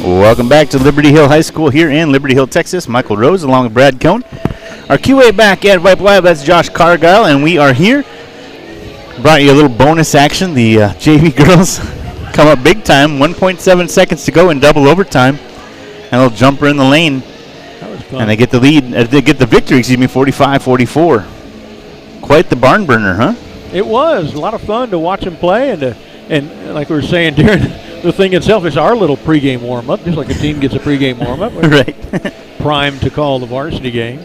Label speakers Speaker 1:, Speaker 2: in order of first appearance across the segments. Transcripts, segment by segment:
Speaker 1: Welcome back to Liberty Hill High School here in Liberty Hill, Texas. Michael Rose along with Brad Cohn. Our QA back at Vype Live, that's Josh Cargile, and we are here. Brought you a little bonus action. The JV girls come up big time, 1.7 seconds to go in double overtime. And a little jumper in the lane.
Speaker 2: That was fun.
Speaker 1: And they get the lead, they get the victory, 45-44. Quite the barn burner, huh?
Speaker 2: It was a lot of fun to watch them play, and like we were saying during the thing itself, it's our little pregame warm-up, just like a team gets a pregame warm-up.
Speaker 1: Right.
Speaker 2: Primed to call the varsity game.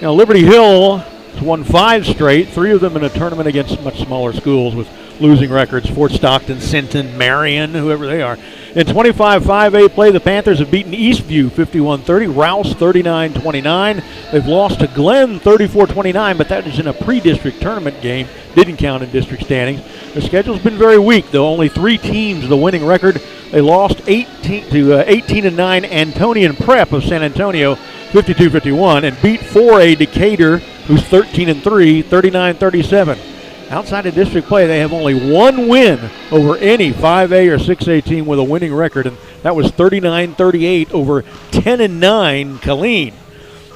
Speaker 2: Now, Liberty Hill has won 5 straight, 3 of them in a tournament against much smaller schools with losing records, Fort Stockton, Sinton, Marion, whoever they are. In 25-5A play, the Panthers have beaten Eastview 51-30, Rouse 39-29. They've lost to Glenn 34-29, but that is in a pre-district tournament game. Didn't count in district standings. The schedule's been very weak, though. Only 3 teams the winning record. They lost 18-9 Antonian Prep of San Antonio 52-51 and beat 4A Decatur, who's 13-3, 39-37. Outside of district play, they have only 1 win over any 5A or 6A team with a winning record, and that was 39-38 over 10-9 Killeen.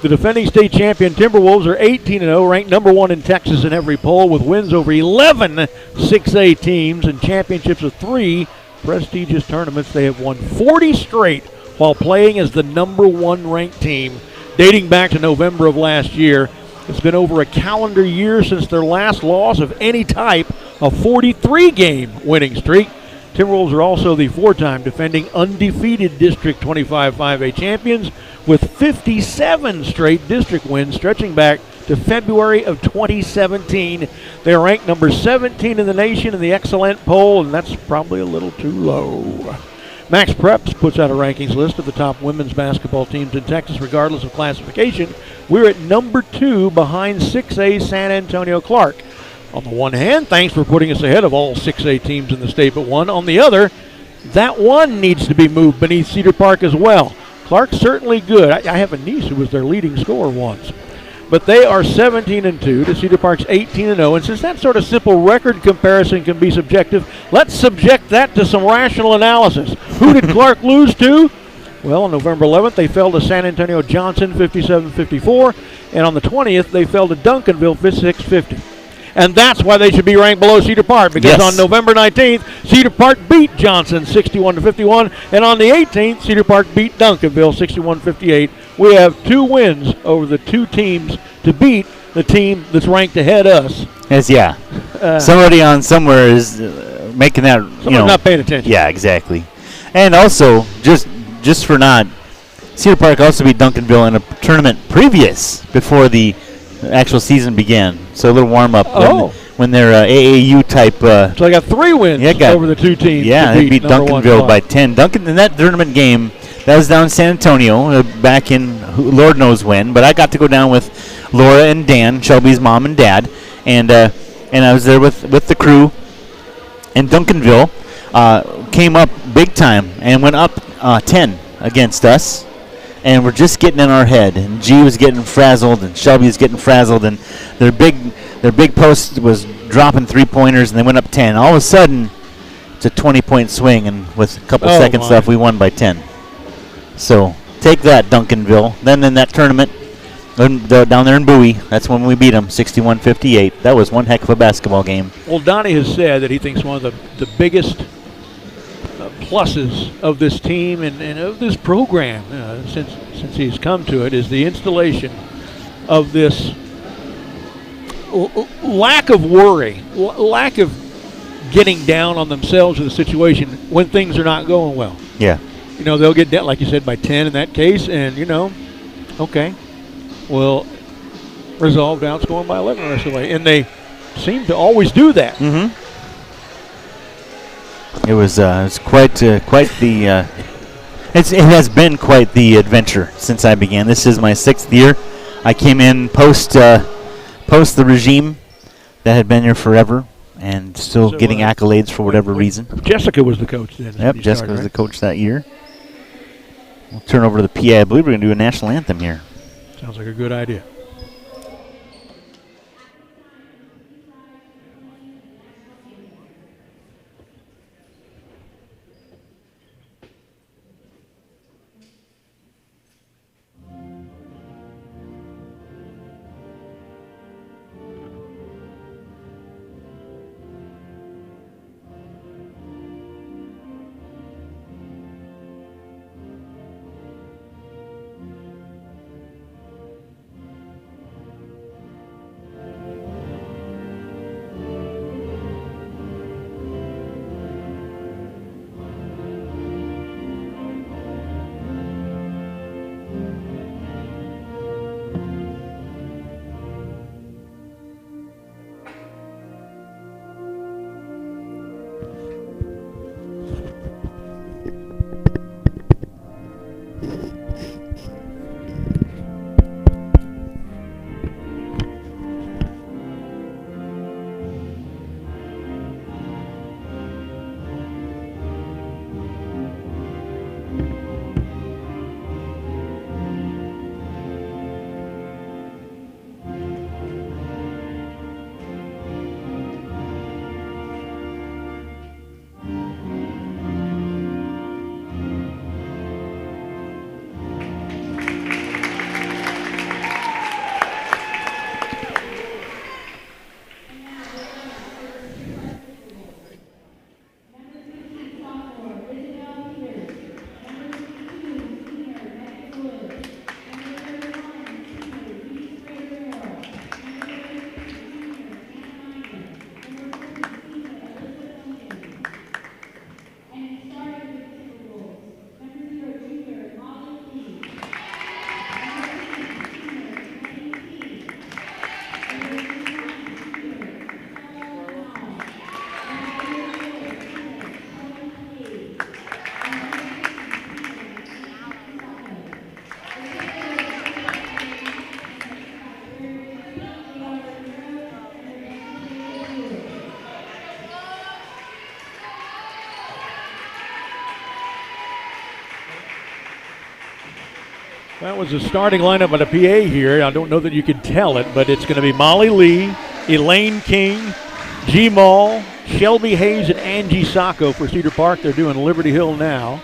Speaker 2: The defending state champion Timberwolves are 18-0, ranked number 1 in Texas in every poll, with wins over 11 6A teams and championships of 3 prestigious tournaments. They have won 40 straight while playing as the number 1 ranked team, dating back to November of last year. It's been over a calendar year since their last loss of any type, a 43-game winning streak. Timberwolves are also the 4-time defending undefeated District 25-5A champions with 57 straight district wins stretching back to February of 2017. They're ranked number 17 in the nation in the excellent poll, and that's probably a little too low. Max Preps puts out a rankings list of the top women's basketball teams in Texas regardless of classification. We're at number 2 behind 6A San Antonio Clark. On the one hand, thanks for putting us ahead of all 6A teams in the state but one. On the other, that one needs to be moved beneath Cedar Park as well. Clark's certainly good. I have a niece who was their leading scorer once. But they are 17-2 to Cedar Park's 18-0. And since that sort of simple record comparison can be subjective, let's subject that to some rational analysis. Who did Clark lose to? Well, on November 11th, they fell to San Antonio Johnson 57-54. And on the 20th, they fell to Duncanville 56-50. And that's why they should be ranked below Cedar Park, because on November 19th, Cedar Park beat Johnson 61-51, and on the 18th, Cedar Park beat Duncanville 61-58. We have 2 wins over the 2 teams to beat the team that's ranked ahead of us.
Speaker 1: Yes, somebody on somewhere is making that.
Speaker 2: Someone's not paying attention.
Speaker 1: Yeah, exactly. And also, just for not, Cedar Park also beat Duncanville in a tournament previous before the actual season began. So a little warm-up when they're AAU type.
Speaker 2: So I got 3 wins over the 2 teams.
Speaker 1: Yeah, they beat Duncanville by 10. Duncan in that tournament game, that was down in San Antonio back in Lord knows when. But I got to go down with Laura and Dan, Shelby's mom and dad, and I was there with the crew. And Duncanville came up big time and went up 10 against us. And we're just getting in our head, and G was getting frazzled, and Shelby was getting frazzled, and their big post was dropping 3-pointers, and they went up 10. All of a sudden, it's a 20-point swing, and with a couple seconds left, we won by 10. So take that, Duncanville. Then in that tournament down there in Bowie, that's when we beat them, 61-58. That was one heck of a basketball game.
Speaker 2: Well, Donnie has said that he thinks one of the biggest pluses of this team and of this program since he's come to it is the installation of this lack of worry, lack of getting down on themselves in the situation when things are not going well.
Speaker 1: Yeah.
Speaker 2: They'll get down, like you said, by 10 in that case, and, okay, well, resolved outscoring by 11 the rest of the way. And they seem to always do that.
Speaker 1: Mm-hmm. It was quite the. It has been quite the adventure since I began. This is my 6th year. I came in post the regime that had been here forever, and still getting accolades for whatever reason.
Speaker 2: Jessica was the coach then.
Speaker 1: Yep, Jessica was the coach that year. We'll turn over to the PA. I believe we're going to do a national anthem here.
Speaker 2: Sounds like a good idea. That was the starting lineup at a PA here. I don't know that you can tell it, but it's going to be Molly Lee, Elaine King, G. Mall, Shelby Hayes, and Angie Sacco for Cedar Park. They're doing Liberty Hill now.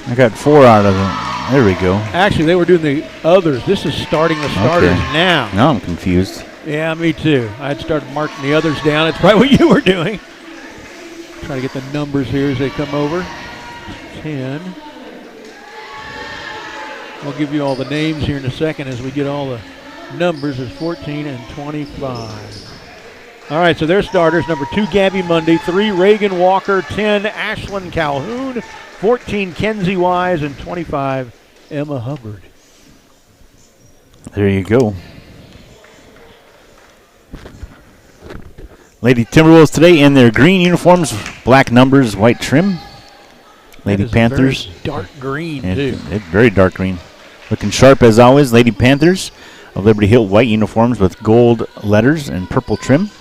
Speaker 1: I got 4 out of them. There we go.
Speaker 2: Actually, they were doing the others. This is starting the starters now.
Speaker 1: Now I'm confused.
Speaker 2: Yeah, me too. I'd started marking the others down. It's probably what you were doing. Try to get the numbers here as they come over. 10. I'll give you all the names here in a second as we get all the numbers. There's 14 and 25. All right, so their starters. Number 2, Gabby Mundy. 3, Reagan Walker. 10, Ashlyn Calhoun. 14, Kenzie Wise, and 25, Emma Hubbard.
Speaker 1: There you go. Lady Timberwolves today in their green uniforms, black numbers, white trim. Lady Panthers.
Speaker 2: Very dark green,
Speaker 1: too.
Speaker 2: Very
Speaker 1: dark green. Looking sharp as always. Lady Panthers of Liberty Hill, white uniforms with gold letters and purple trim.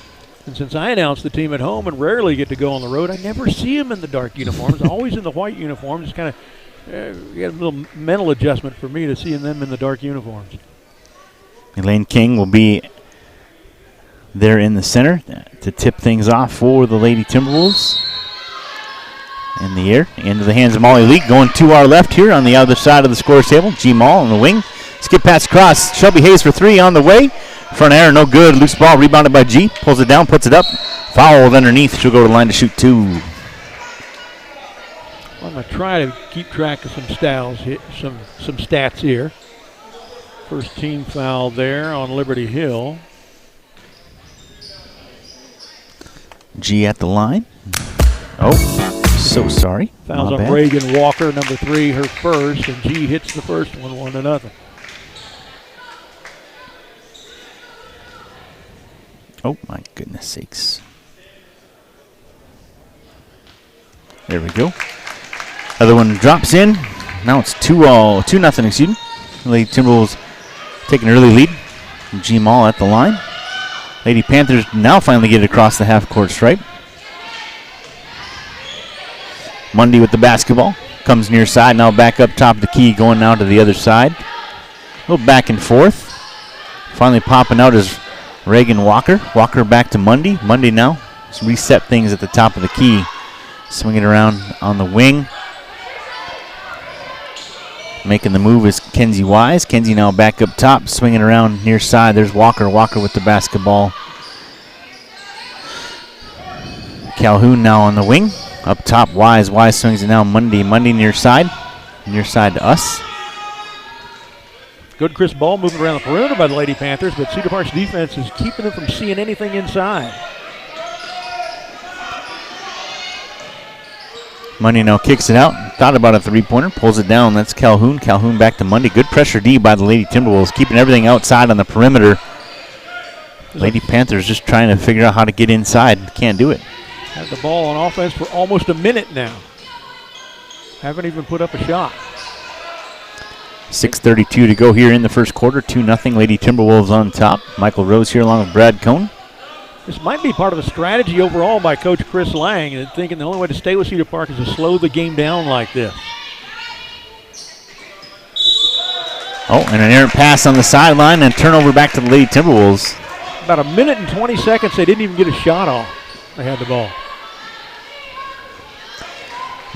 Speaker 2: And since I announce the team at home and rarely get to go on the road, I never see them in the dark uniforms. Always in the white uniforms. It's kind of get a little mental adjustment for me to seeing them in the dark uniforms.
Speaker 1: Elaine King will be there in the center to tip things off for the Lady Timberwolves. In the air, into the hands of Molly Lee, going to our left here on the other side of the scores table. G. Mall on the wing. Skip pass across. Shelby Hayes for 3 on the way. Front air, no good. Loose ball rebounded by G. Pulls it down, puts it up. Fouled underneath. She'll go to the line to shoot 2.
Speaker 2: I'm going to try to keep track of some stats here. First team foul there on Liberty Hill.
Speaker 1: G at the line. Oh, so sorry.
Speaker 2: Fouls on Reagan Walker, number 3, her first, and G hits the first one, 1-0.
Speaker 1: Oh, my goodness sakes. There we go. Other one drops in. Now it's 2-0, excuse me. Lady Timberwolves taking an early lead. G. Mall at the line. Lady Panthers now finally get it across the half-court stripe. Mundy with the basketball. Comes near side, now back up top of the key, going now to the other side. A little back and forth. Finally popping out is Reagan Walker. Walker back to Mundy. Mundy now reset things at the top of the key. Swing it around on the wing. Making the move is Kenzie Wise. Kenzie now back up top, swinging around near side. There's Walker. Walker with the basketball. Calhoun now on the wing. Up top, Wise. Wise swings it now. Mundy. Mundy near side. Near side to us.
Speaker 2: Good crisp ball moving around the perimeter by the Lady Panthers, but Cedar Park's defense is keeping them from seeing anything inside.
Speaker 1: Mundy now kicks it out. Thought about a three-pointer. Pulls it down. That's Calhoun. Calhoun back to Mundy. Good pressure D by the Lady Timberwolves, keeping everything outside on the perimeter. Lady Panthers just trying to figure out how to get inside. Can't do it.
Speaker 2: Had the ball on offense for almost a minute now. Haven't even put up a shot.
Speaker 1: 6:32 to go here in the first quarter. 2-0 Lady Timberwolves on top. Michael Rose here along with Brad Cohn.
Speaker 2: This might be part of a strategy overall by Coach Chris Lang, and thinking the only way to stay with Cedar Park is to slow the game down like this.
Speaker 1: Oh, and an errant pass on the sideline and turnover back to the Lady Timberwolves.
Speaker 2: About a minute and 20 seconds, they didn't even get a shot off. They had the ball.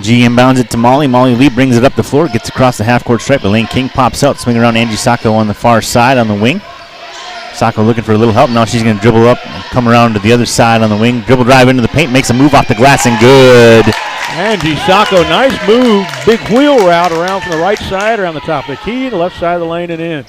Speaker 1: G inbounds it to Molly. Molly Lee brings it up the floor, gets across the half-court stripe. Elaine King pops out, swing around Angie Sacco on the far side on the wing. Sacco looking for a little help. Now she's going to dribble up and come around to the other side on the wing. Dribble drive into the paint, makes a move off the glass, and good.
Speaker 2: Angie Sacco, nice move. Big wheel route around from the right side, around the top of the key, the left side of the lane and in.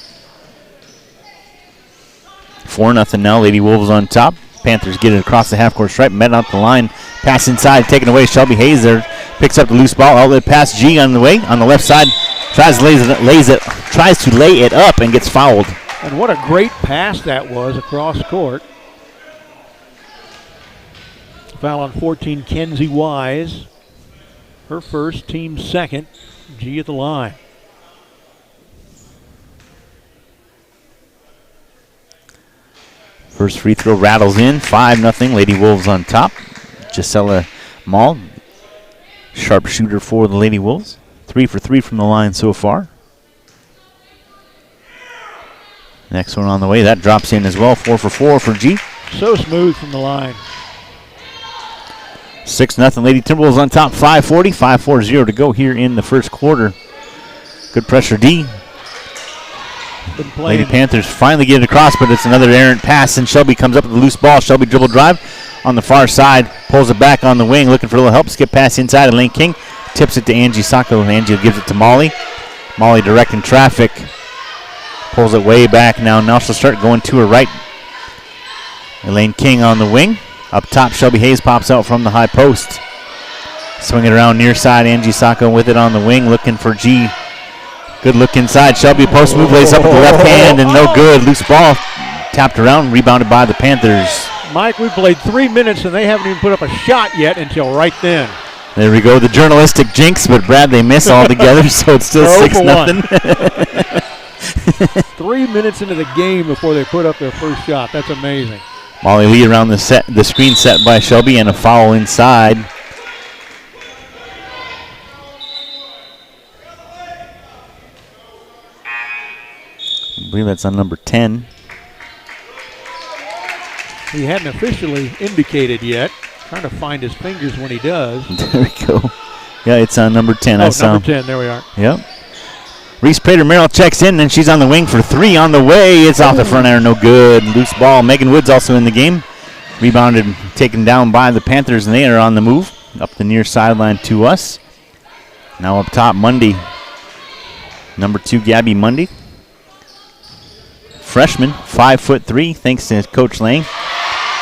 Speaker 1: 4-0 now. Lady Wolves on top. Panthers get it across the half-court stripe, met out the line. Pass inside, taken away. Shelby Hayes there picks up the loose ball. Outlet pass. G on the way, on the left side. Tries to lay it up and gets fouled.
Speaker 2: And what a great pass that was across court. Foul on 14, Kenzie Wise. Her first, team second. G at the line.
Speaker 1: First free throw rattles in, 5-0. Lady Wolves on top. Gisela Mall, sharpshooter for the Lady Wolves. 3 for 3 from the line so far. Next one on the way, that drops in as well. 4 for 4 for G.
Speaker 2: So smooth from the line.
Speaker 1: 6-0. Lady Timberwolves on top. 5:40, 5:40 to go here in the first quarter. Good pressure D. Lady Panthers finally get it across, but it's another errant pass, and Shelby comes up with a loose ball. Shelby dribble drive on the far side, pulls it back on the wing, looking for a little help. Skip pass inside, and Lane King tips it to Angie Sacco. Angie gives it to Molly. Molly directing traffic. Pulls it way back now. Now she'll start going to her right. Elaine King on the wing. Up top, Shelby Hayes pops out from the high post. Swing it around near side. Angie Sacco with it on the wing, looking for G. Good look inside. Shelby post move, lays up with the left hand, and no good. Loose ball tapped around, rebounded by the Panthers.
Speaker 2: Mike, we played 3 minutes, and they haven't even put up a shot yet until right then.
Speaker 1: There we go, the journalistic jinx, but Brad, they miss altogether, so it's still 6-0.
Speaker 2: 3 minutes into the game before they put up their first shot. That's amazing.
Speaker 1: Molly Lee around the screen set by Shelby, and a foul inside. I believe that's on number 10.
Speaker 2: He hadn't officially indicated yet. Trying to find his fingers when he does.
Speaker 1: There we go. Yeah, it's on number 10.
Speaker 2: Oh, number 10. There we are.
Speaker 1: Yep. Reese Prater-Merrill checks in, and she's on the wing for 3 on the way. It's off the front iron, no good. Loose ball. Megan Woods also in the game. Rebounded, taken down by the Panthers, and they are on the move. Up the near sideline to us. Now up top, Mundy. Number 2, Gabby Mundy. Freshman, 5'3", thanks to Coach Lang.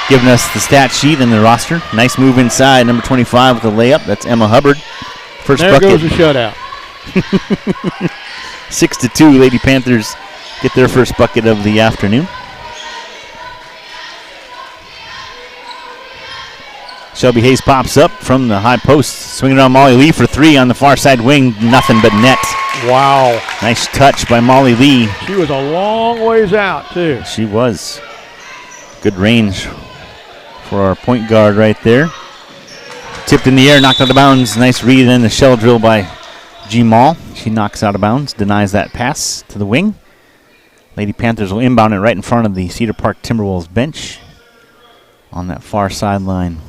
Speaker 1: Giving us the stat sheet and the roster. Nice move inside, number 25 with a layup. That's Emma Hubbard. First
Speaker 2: there
Speaker 1: bucket.
Speaker 2: Goes the shutout.
Speaker 1: 6-2, Lady Panthers get their first bucket of the afternoon. Shelby Hayes pops up from the high post, swinging around Molly Lee for 3 on the far side wing. Nothing but net.
Speaker 2: Wow.
Speaker 1: Nice touch by Molly Lee.
Speaker 2: She was a long ways out, too.
Speaker 1: She was. Good range for our point guard right there. Tipped in the air, knocked out of bounds. Nice read, and the shell drill by G. Mall. She knocks out of bounds, denies that pass to the wing. Lady Panthers will inbound it right in front of the Cedar Park Timberwolves bench on that far sideline.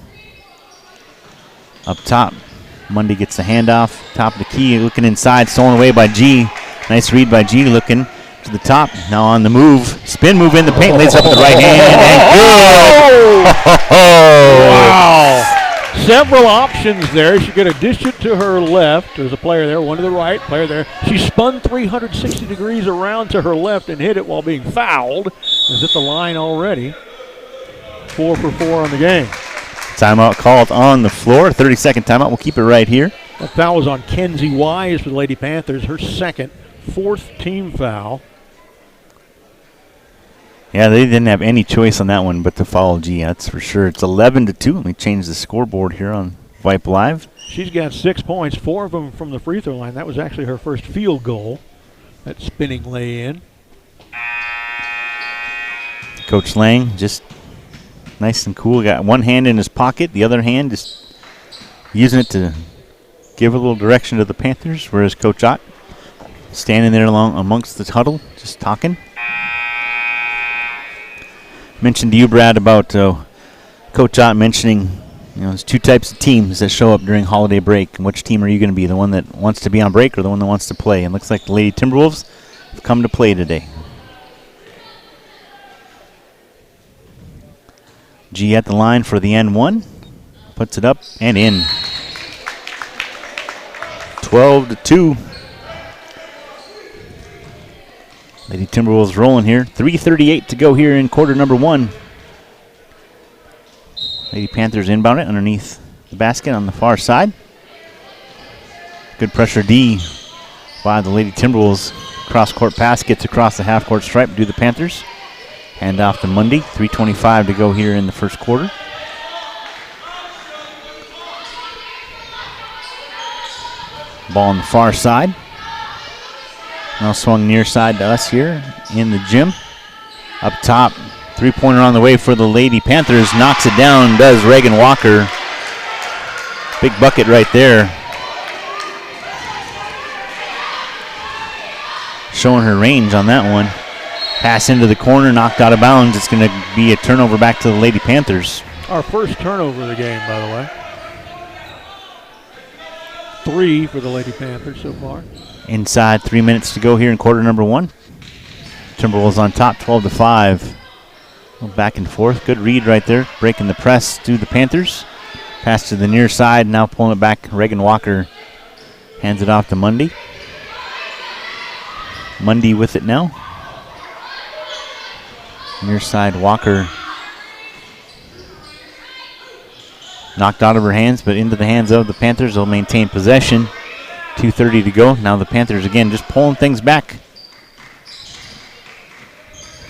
Speaker 1: Up top, Mundy gets the handoff. Top of the key, looking inside, stolen away by G. Nice read by G, looking to the top. Now on the move, spin move in the paint, lays up with the right hand, and good!
Speaker 2: Wow! Several options there. She could have dished it to her left. There's a player there, one to the right, player there. She spun 360 degrees around to her left and hit it while being fouled. Is at the line already. 4 for 4 on the game.
Speaker 1: Timeout called on the floor. 30-second timeout. We'll keep it right here.
Speaker 2: That foul was on Kenzie Wise for the Lady Panthers. Her second, 4th team foul.
Speaker 1: Yeah, they didn't have any choice on that one but to foul G. That's for sure. It's 11-2. Let me change the scoreboard here on Vype Live.
Speaker 2: She's got 6 points, 4 of them from the free throw line. That was actually her first field goal. That spinning lay-in.
Speaker 1: Coach Lang just nice and cool. Got one hand in his pocket, the other hand just using it to give a little direction to the Panthers, whereas Coach Ott standing there along amongst the huddle, just talking. Mentioned to you, Brad, about Coach Ott mentioning, there's 2 types of teams that show up during holiday break. And which team are you going to be? The one that wants to be on break or the one that wants to play? And looks like the Lady Timberwolves have come to play today. G at the line for the N1. Puts it up and in. 12-2. Lady Timberwolves rolling here. 3:38 to go here in quarter number 1. Lady Panthers inbound it underneath the basket on the far side. Good pressure D by the Lady Timberwolves. Cross-court pass gets across the half-court stripe. Do the Panthers. Hand off to Mundy. 3:25 to go here in the first quarter. Ball on the far side. Now swung near side to us here in the gym. Up top, three-pointer on the way for the Lady Panthers. Knocks it down, does Reagan Walker. Big bucket right there. Showing her range on that one. Pass into the corner, knocked out of bounds. It's going to be a turnover back to the Lady Panthers.
Speaker 2: Our first turnover of the game, by the way. 3 for the Lady Panthers so far.
Speaker 1: Inside 3 minutes to go here in quarter number 1. Timberwolves on top, 12-5. Back and forth. Good read right there. Breaking the press to the Panthers. Pass to the near side. Now pulling it back. Reagan Walker hands it off to Mundy. Mundy with it now. Near side, Walker knocked out of her hands, but into the hands of the Panthers. They'll maintain possession. 2:30 to go. Now the Panthers again just pulling things back.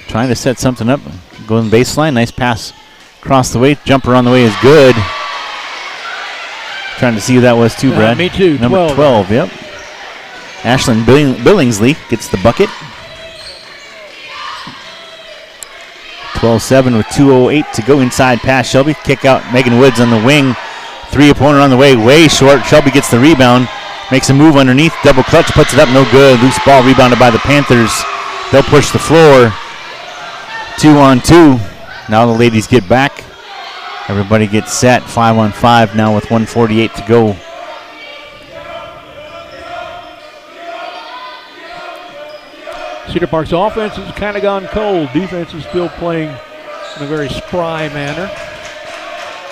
Speaker 1: Trying to set something up. Going baseline. Nice pass across the way. Jumper on the way is good. Trying to see who that was too, Brad.
Speaker 2: Me too.
Speaker 1: Number 12, yep. Ashlyn Billingsley gets the bucket. 12-7 with 2:08 to go. Inside pass. Shelby kick out. Megan Woods on the wing. 3 opponent on the way. Way short. Shelby gets the rebound. Makes a move underneath. Double clutch. Puts it up. No good. Loose ball rebounded by the Panthers. They'll push the floor. 2-on-2. Now the ladies get back. Everybody gets set. 5-on-5 now with 1:48 to go.
Speaker 2: Cedar Park's offense has kind of gone cold. Defense is still playing in a very spry manner.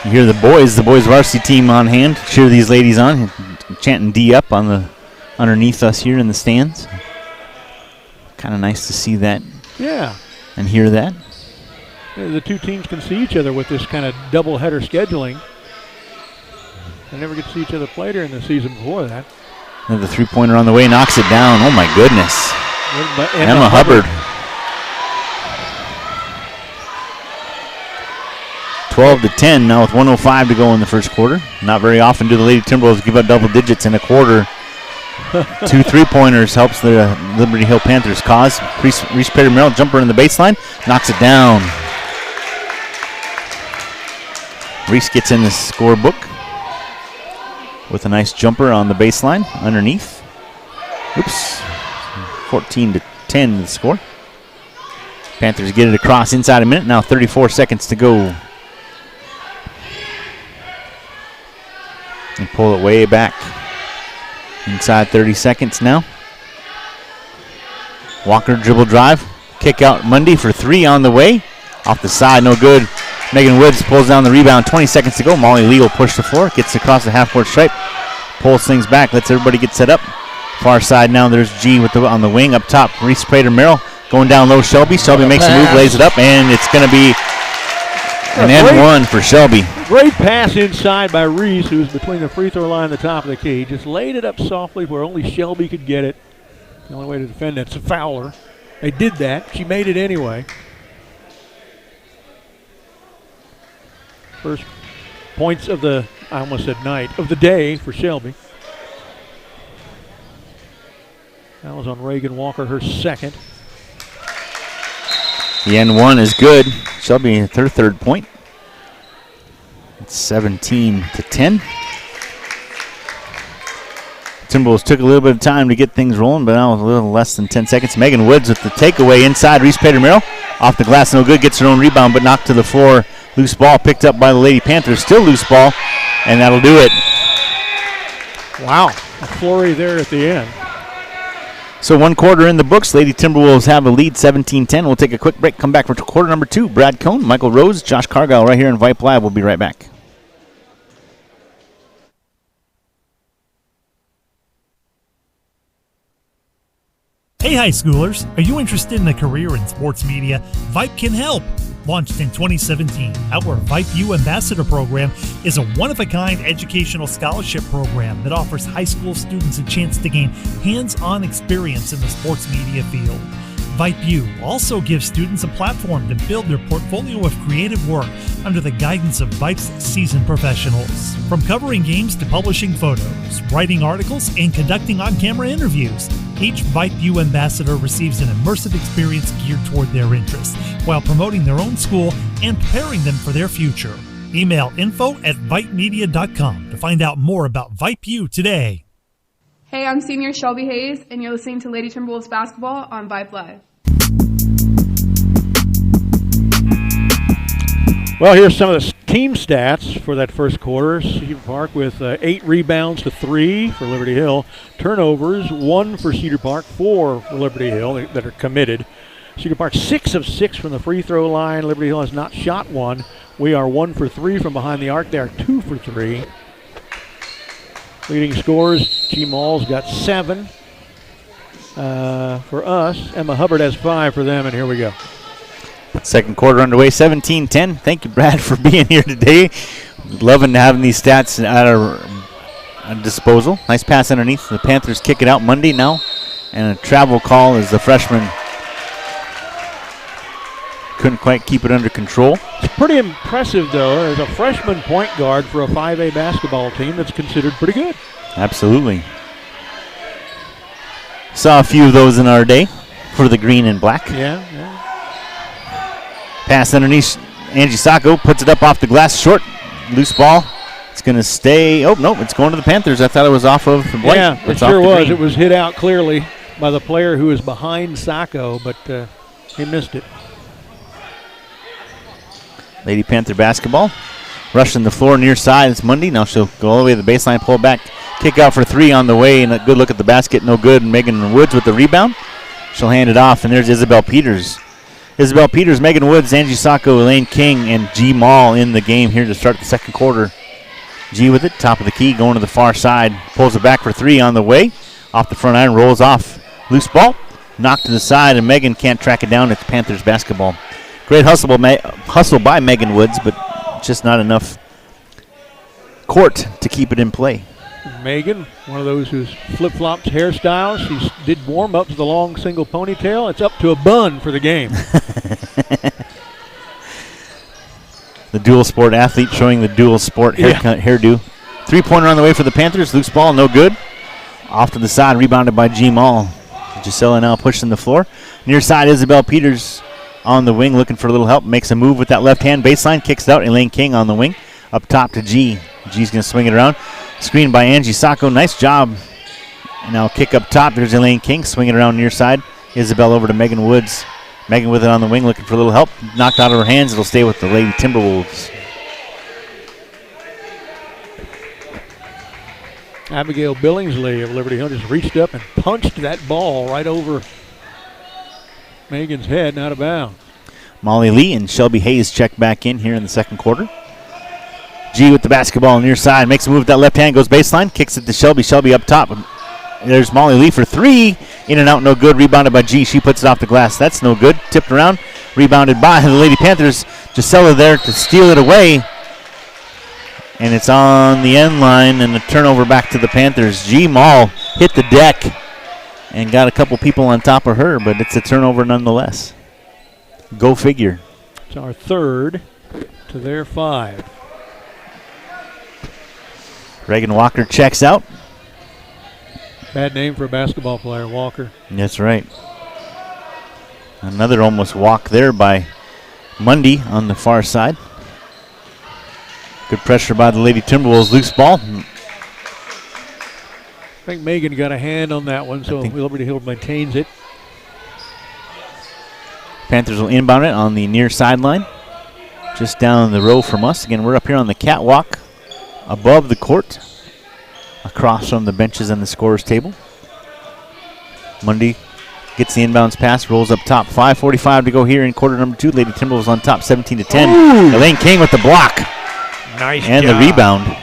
Speaker 1: You hear the boys varsity team on hand. Cheer these ladies on. Chanting D up on the underneath us here in the stands. Kind of nice to see that.
Speaker 2: Yeah.
Speaker 1: And hear that.
Speaker 2: The two teams can see each other with this kind of double-header scheduling. They never get to see each other play during the season before that.
Speaker 1: Another three-pointer on the way, knocks it down. Oh, my goodness. Emma Hubbard. 12-10 now with 1:05 to go in the first quarter. Not very often do the Lady Timberwolves give up double digits in a quarter. 2 3-pointers helps the Liberty Hill Panthers cause. Reese Prater-Merrill, jumper in the baseline, knocks it down. Reese gets in the scorebook with a nice jumper on the baseline underneath. Oops. 14-10 the score. Panthers get it across inside a minute. Now 34 seconds to go. And pull it way back. Inside 30 seconds now. Walker dribble drive. Kick out Mundy for 3 on the way. Off the side, no good. Megan Woods pulls down the rebound. 20 seconds to go. Molly Lee will push the floor. Gets across the half-court stripe. Pulls things back. Lets everybody get set up. Far side now, there's G on the wing up top. Reese Prater-Merrill going down low. Shelby makes a move, lays it up, and it's going to be an N1 for Shelby.
Speaker 2: Great pass inside by Reese, who's between the free throw line and the top of the key. Just laid it up softly where only Shelby could get it. The only way to defend that's a fouler. They did that. She made it anyway. First points of the, I almost said night, of the day for Shelby. That was on Reagan Walker, her second.
Speaker 1: The N1 is good. Shelby her third point. It's 17-10. Timberwolves took a little bit of time to get things rolling, but now a little less than 10 seconds. Megan Woods with the takeaway inside. Reese Prater-Merrill off the glass, no good. Gets her own rebound, but knocked to the floor. Loose ball picked up by the Lady Panthers. Still loose ball, and that'll do it.
Speaker 2: Wow, a flurry there at the end.
Speaker 1: So 1 quarter in the books. Lady Timberwolves have a lead, 17-10. We'll take a quick break, come back for quarter number 2. Brad Cohn, Michael Rose, Josh Cargyle right here in Vype Live. We'll be right back.
Speaker 3: Hey high schoolers, are you interested in a career in sports media? Vype can help. Launched in 2017, our Vype U Ambassador Program is a one-of-a-kind educational scholarship program that offers high school students a chance to gain hands-on experience in the sports media field. VypeU also gives students a platform to build their portfolio of creative work under the guidance of Vype's seasoned professionals. From covering games to publishing photos, writing articles, and conducting on-camera interviews, each VypeU ambassador receives an immersive experience geared toward their interests, while promoting their own school and preparing them for their future. Email info@vypemedia.com to find out more about VypeU today.
Speaker 4: Hey, I'm senior Shelby Hayes, and you're listening to Lady Timberwolves basketball on Vype Live.
Speaker 2: Well, here's some of the team stats for that first quarter. Cedar Park with 8 rebounds to 3 for Liberty Hill. Turnovers, 1 for Cedar Park, 4 for Liberty Hill that are committed. Cedar Park 6 of 6 from the free throw line. Liberty Hill has not shot one. We are 1 for 3 from behind the arc. They are 2 for 3. Leading scorers, G. Mall's got 7 for us. Emma Hubbard has 5 for them, and here we go.
Speaker 1: Second quarter underway, 17-10. Thank you, Brad, for being here today. Loving having these stats at our disposal. Nice pass underneath. The Panthers kick it out Monday now. And a travel call as the freshman couldn't quite keep it under control.
Speaker 2: It's pretty impressive, though, as a freshman point guard for a 5A basketball team that's considered pretty good.
Speaker 1: Absolutely. Saw a few of those in our day for the green and black.
Speaker 2: Yeah.
Speaker 1: Pass underneath. Angie Sacco puts it up off the glass. Short. Loose ball. It's going to stay. Oh, no, it's going to the Panthers. I thought it was off of the white.
Speaker 2: Yeah, it
Speaker 1: it's off
Speaker 2: sure
Speaker 1: the
Speaker 2: was.
Speaker 1: green.
Speaker 2: It was hit out clearly by the player who was behind Sacco, but he missed it.
Speaker 1: Lady Panther basketball. Rushing the floor near side. It's Monday. Now she'll go all the way to the baseline, pull back, kick out for 3 on the way, and a good look at the basket. No good. And Megan Woods with the rebound. She'll hand it off, and there's Isabel Peters. Isabel Peters, Megan Woods, Angie Sacco, Elaine King, and G. Mall in the game here to start the second quarter. G with it, top of the key, going to the far side. Pulls it back for 3 on the way. Off the front iron, rolls off. Loose ball. Knocked to the side, and Megan can't track it down. It's Panthers basketball. Great hustle by Megan Woods, but just not enough court to keep it in play.
Speaker 2: Megan, one of those who's flip-flops hairstyles. She did warm up to the long single ponytail. It's up to a bun for the game.
Speaker 1: The dual sport athlete showing the dual sport hairdo. 3-pointer on the way for the Panthers. Loose ball, no good. Off to the side, rebounded by G. Mall. Gisela now pushing the floor. Near side, Isabel Peters on the wing, looking for a little help. Makes a move with that left hand baseline. Kicks it out. Elaine King on the wing. Up top to G. G's going to swing it around. Screen by Angie Sacco. Nice job. And now kick up top. There's Elaine King swinging around near side. Isabel over to Megan Woods. Megan with it on the wing, looking for a little help. Knocked out of her hands. It'll stay with the Lady Timberwolves.
Speaker 2: Abigail Billingsley of Liberty Hill just reached up and punched that ball right over Megan's head and out of bounds.
Speaker 1: Molly Lee and Shelby Hayes check back in here in the second quarter. G with the basketball near side. Makes a move with that left hand. Goes baseline. Kicks it to Shelby. Shelby up top. There's Molly Lee for 3. In and out, no good. Rebounded by G. She puts it off the glass. That's no good. Tipped around. Rebounded by the Lady Panthers. Gisela there to steal it away. And it's on the end line, and the turnover back to the Panthers. G. Mall hit the deck and got a couple people on top of her, but it's a turnover nonetheless. Go figure.
Speaker 2: It's our third to their 5.
Speaker 1: Reagan Walker checks out.
Speaker 2: Bad name for a basketball player, Walker.
Speaker 1: That's right. Another almost walk there by Mundy on the far side. Good pressure by the Lady Timberwolves. Loose ball.
Speaker 2: I think Megan got a hand on that one, so Liberty Hill maintains it.
Speaker 1: Panthers will inbound it on the near sideline. Just down the row from us. Again, we're up here on the catwalk above the court, across from the benches and the scorer's table. Mundy gets the inbounds pass, rolls up top. 5:45 to go here in quarter number 2. Lady Timberwolves on top, 17-10.
Speaker 2: Ooh.
Speaker 1: Elaine King with the block.
Speaker 2: Nice
Speaker 1: and
Speaker 2: job.
Speaker 1: The rebound.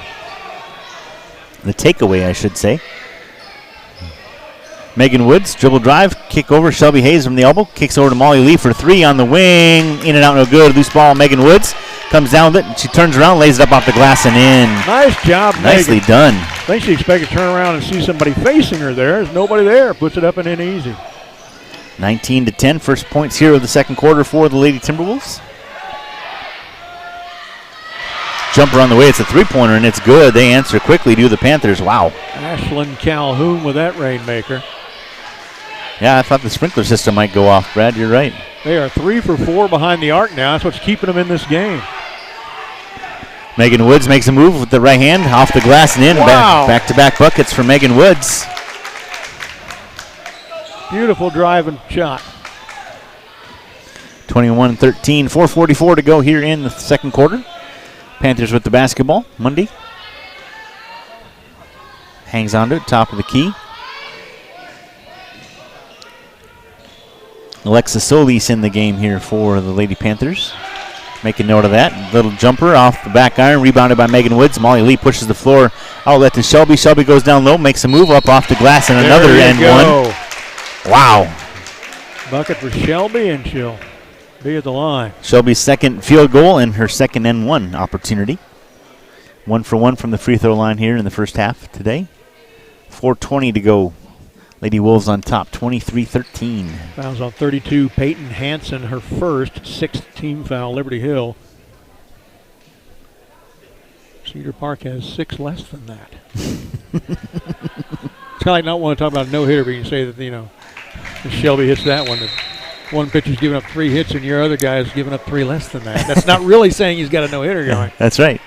Speaker 1: The takeaway, I should say. Megan Woods, dribble drive, kick over. Shelby Hayes from the elbow. Kicks over to Molly Lee for 3 on the wing. In and out, no good. Loose ball, Megan Woods. Comes down with it, and she turns around, lays it up off the glass and in.
Speaker 2: Nice job,
Speaker 1: Nicely
Speaker 2: Megan.
Speaker 1: done.
Speaker 2: I think she expected to turn around and see somebody facing her there. There's nobody there. Puts it up and in easy.
Speaker 1: 19-10, first points here of the second quarter for the Lady Timberwolves. Jumper on the way, it's a three-pointer, and it's good. They answer quickly to the Panthers. Wow.
Speaker 2: Ashlyn Calhoun with that rainmaker.
Speaker 1: Yeah, I thought the sprinkler system might go off, Brad. You're right.
Speaker 2: They are 3 for 4 behind the arc now. That's what's keeping them in this game.
Speaker 1: Megan Woods makes a move with the right hand, off the glass and in.
Speaker 2: Wow.
Speaker 1: Back-to-back buckets for Megan Woods.
Speaker 2: Beautiful drive and shot.
Speaker 1: 21-13, 4:44 to go here in the second quarter. Panthers with the basketball. Mundy hangs on to it, top of the key. Alexa Solis in the game here for the Lady Panthers. Make a note of that. Little jumper off the back iron, rebounded by Megan Woods. Molly Lee pushes the floor outlet to Shelby. Shelby goes down low, makes a move up off the glass, and another and one. Wow.
Speaker 2: Bucket for Shelby, and she'll be at the line.
Speaker 1: Shelby's second field goal and her second N1 opportunity. 1 for 1 from the free throw line here in the first half today. 4:20 to go. Lady Wolves on top, 23-13.
Speaker 2: Fouls on 32. Peyton Hansen, her first, 6th team foul. Liberty Hill. Cedar Park has 6 less than that. It's kind of like not want to talk about a no-hitter, but you can say that, you know, if Shelby hits that one, that one pitcher's giving up 3 hits and your other guy's giving up 3 less than that. That's not really saying he's got a no-hitter going.
Speaker 1: That's right.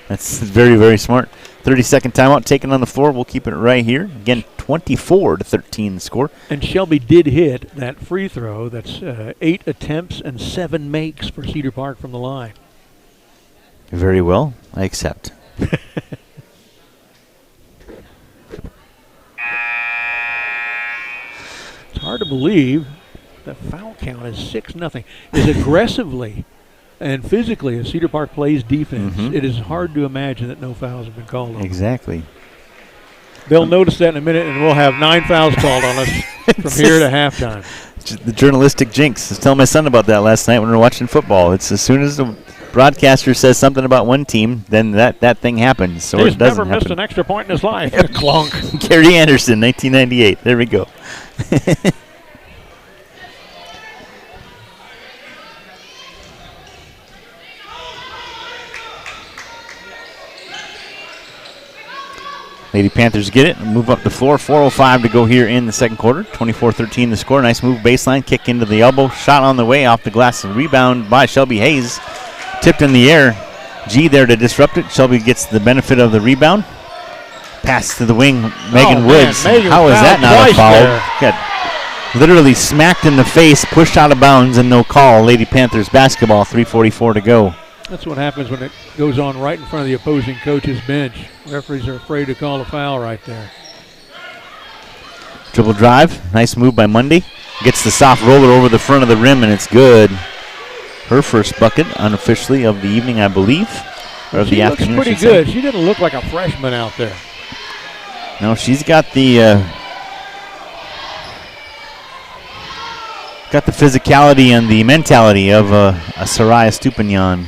Speaker 1: That's very, very smart. 30-second timeout taken on the floor. We'll keep it right here. Again, 24-13 the score.
Speaker 2: And Shelby did hit that free throw. That's 8 attempts and 7 makes for Cedar Park from the line.
Speaker 1: Very well. I accept.
Speaker 2: It's hard to believe the foul count is 6-0. As aggressively and physically as Cedar Park plays defense, it is hard to imagine that no fouls have been called on.
Speaker 1: Exactly.
Speaker 2: They'll notice that in a minute, and we'll have 9 fouls called on us from here to halftime.
Speaker 1: The journalistic jinx. I was telling my son about that last night when we were watching football. It's as soon as the broadcaster says something about one team, then that thing happens. So
Speaker 2: He's
Speaker 1: it doesn't
Speaker 2: never missed
Speaker 1: happen.
Speaker 2: an extra point in his life. Clunk.
Speaker 1: Gary Anderson, 1998. There we go. Lady Panthers get it and move up the floor. 4:05 to go here in the second quarter. 24-13 the score. Nice move baseline. Kick into the elbow. Shot on the way off the glass. And rebound by Shelby Hayes. Tipped in the air. G there to disrupt it. Shelby gets the benefit of the rebound. Pass to the wing. Megan Woods. How is that not a foul? Got literally smacked in the face. Pushed out of bounds and no call. Lady Panthers basketball. 3:44 to go.
Speaker 2: That's what happens when it goes on right in front of the opposing coach's bench. Referees are afraid to call a foul right there.
Speaker 1: Dribble drive. Nice move by Mundy. Gets the soft roller over the front of the rim, and it's good. Her first bucket, unofficially, of the evening, I believe. Or of the afternoon.
Speaker 2: She looks pretty good. She didn't look like a freshman out there.
Speaker 1: No, she's got the physicality and the mentality of a Soraya Stupinian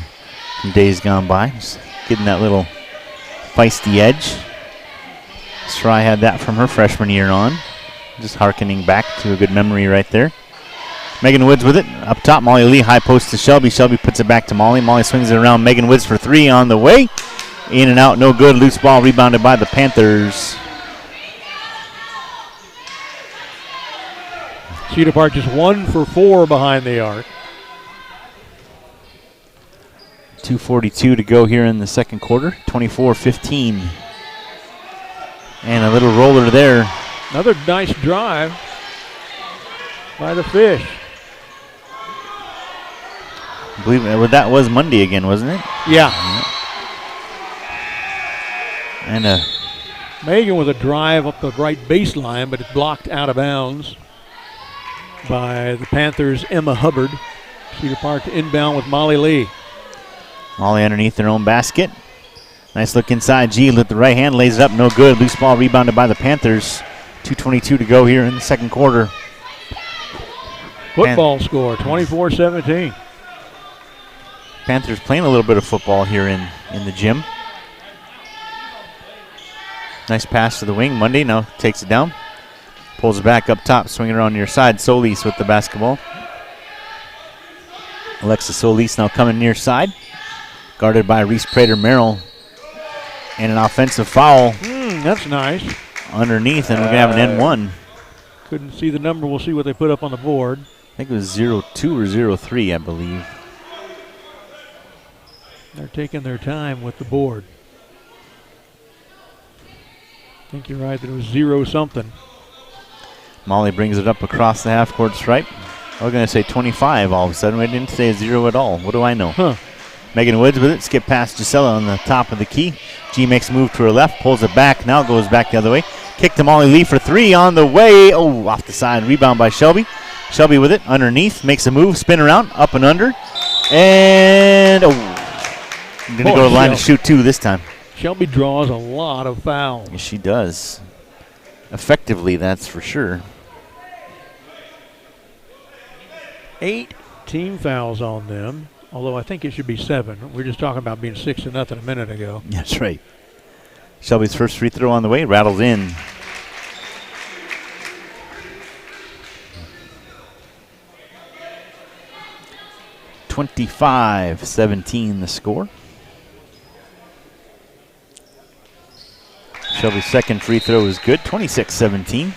Speaker 1: from days gone by. Just getting that little feisty edge. Soraya had that from her freshman year on. Just hearkening back to a good memory right there. Megan Woods with it. Up top, Molly Lee, high post to Shelby. Shelby puts it back to Molly. Molly swings it around. Megan Woods for 3 on the way. In and out, no good. Loose ball rebounded by the Panthers.
Speaker 2: Cedar Park just 1 for 4 behind the arc.
Speaker 1: 2:42 to go here in the second quarter. 24-15. And a little roller there.
Speaker 2: Another nice drive by the Fish.
Speaker 1: I believe that was Monday again, wasn't it?
Speaker 2: Yeah.
Speaker 1: And
Speaker 2: Megan with a drive up the right baseline, but it's blocked out of bounds by the Panthers' Emma Hubbard. Cedar Park to inbound with Molly Lee.
Speaker 1: Molly underneath their own basket. Nice look inside. G with the right hand, lays it up, no good. Loose ball rebounded by the Panthers. 2:22 to go here in the second quarter.
Speaker 2: Football score, 24-17.
Speaker 1: Panthers playing a little bit of football here in the gym. Nice pass to the wing. Mundy now takes it down. Pulls it back up top, swinging around near side. Solis with the basketball. Alexis Solis now coming near side. Guarded by Reese Prater-Merrill. And an offensive foul.
Speaker 2: That's nice.
Speaker 1: Underneath, and we're going to have an N1.
Speaker 2: Couldn't see the number. We'll see what they put up on the board.
Speaker 1: I think it was 0-2 or 0-3, I believe.
Speaker 2: They're taking their time with the board. I think you're right that it was 0-something.
Speaker 1: Molly brings it up across the half-court stripe. I was going to say 25 all of a sudden. We didn't say 0 at all. What do I know?
Speaker 2: Huh.
Speaker 1: Megan Woods with it. Skip past Gisela on the top of the key. G makes a move to her left. Pulls it back. Now goes back the other way. Kick to Molly Lee for 3 on the way. Oh, off the side. Rebound by Shelby. Shelby with it. Underneath. Makes a move. Spin around. Up and under. And, going to go to the line to shoot 2 this time.
Speaker 2: Shelby draws a lot of fouls.
Speaker 1: Yes, she does. Effectively, that's for sure.
Speaker 2: 8 team fouls on them, although I think it should be 7. We were just talking about being 6-0 a minute ago.
Speaker 1: That's right. Shelby's first free throw on the way. Rattles in. (25-17) the score. Shelby's second free throw is good. 26-17.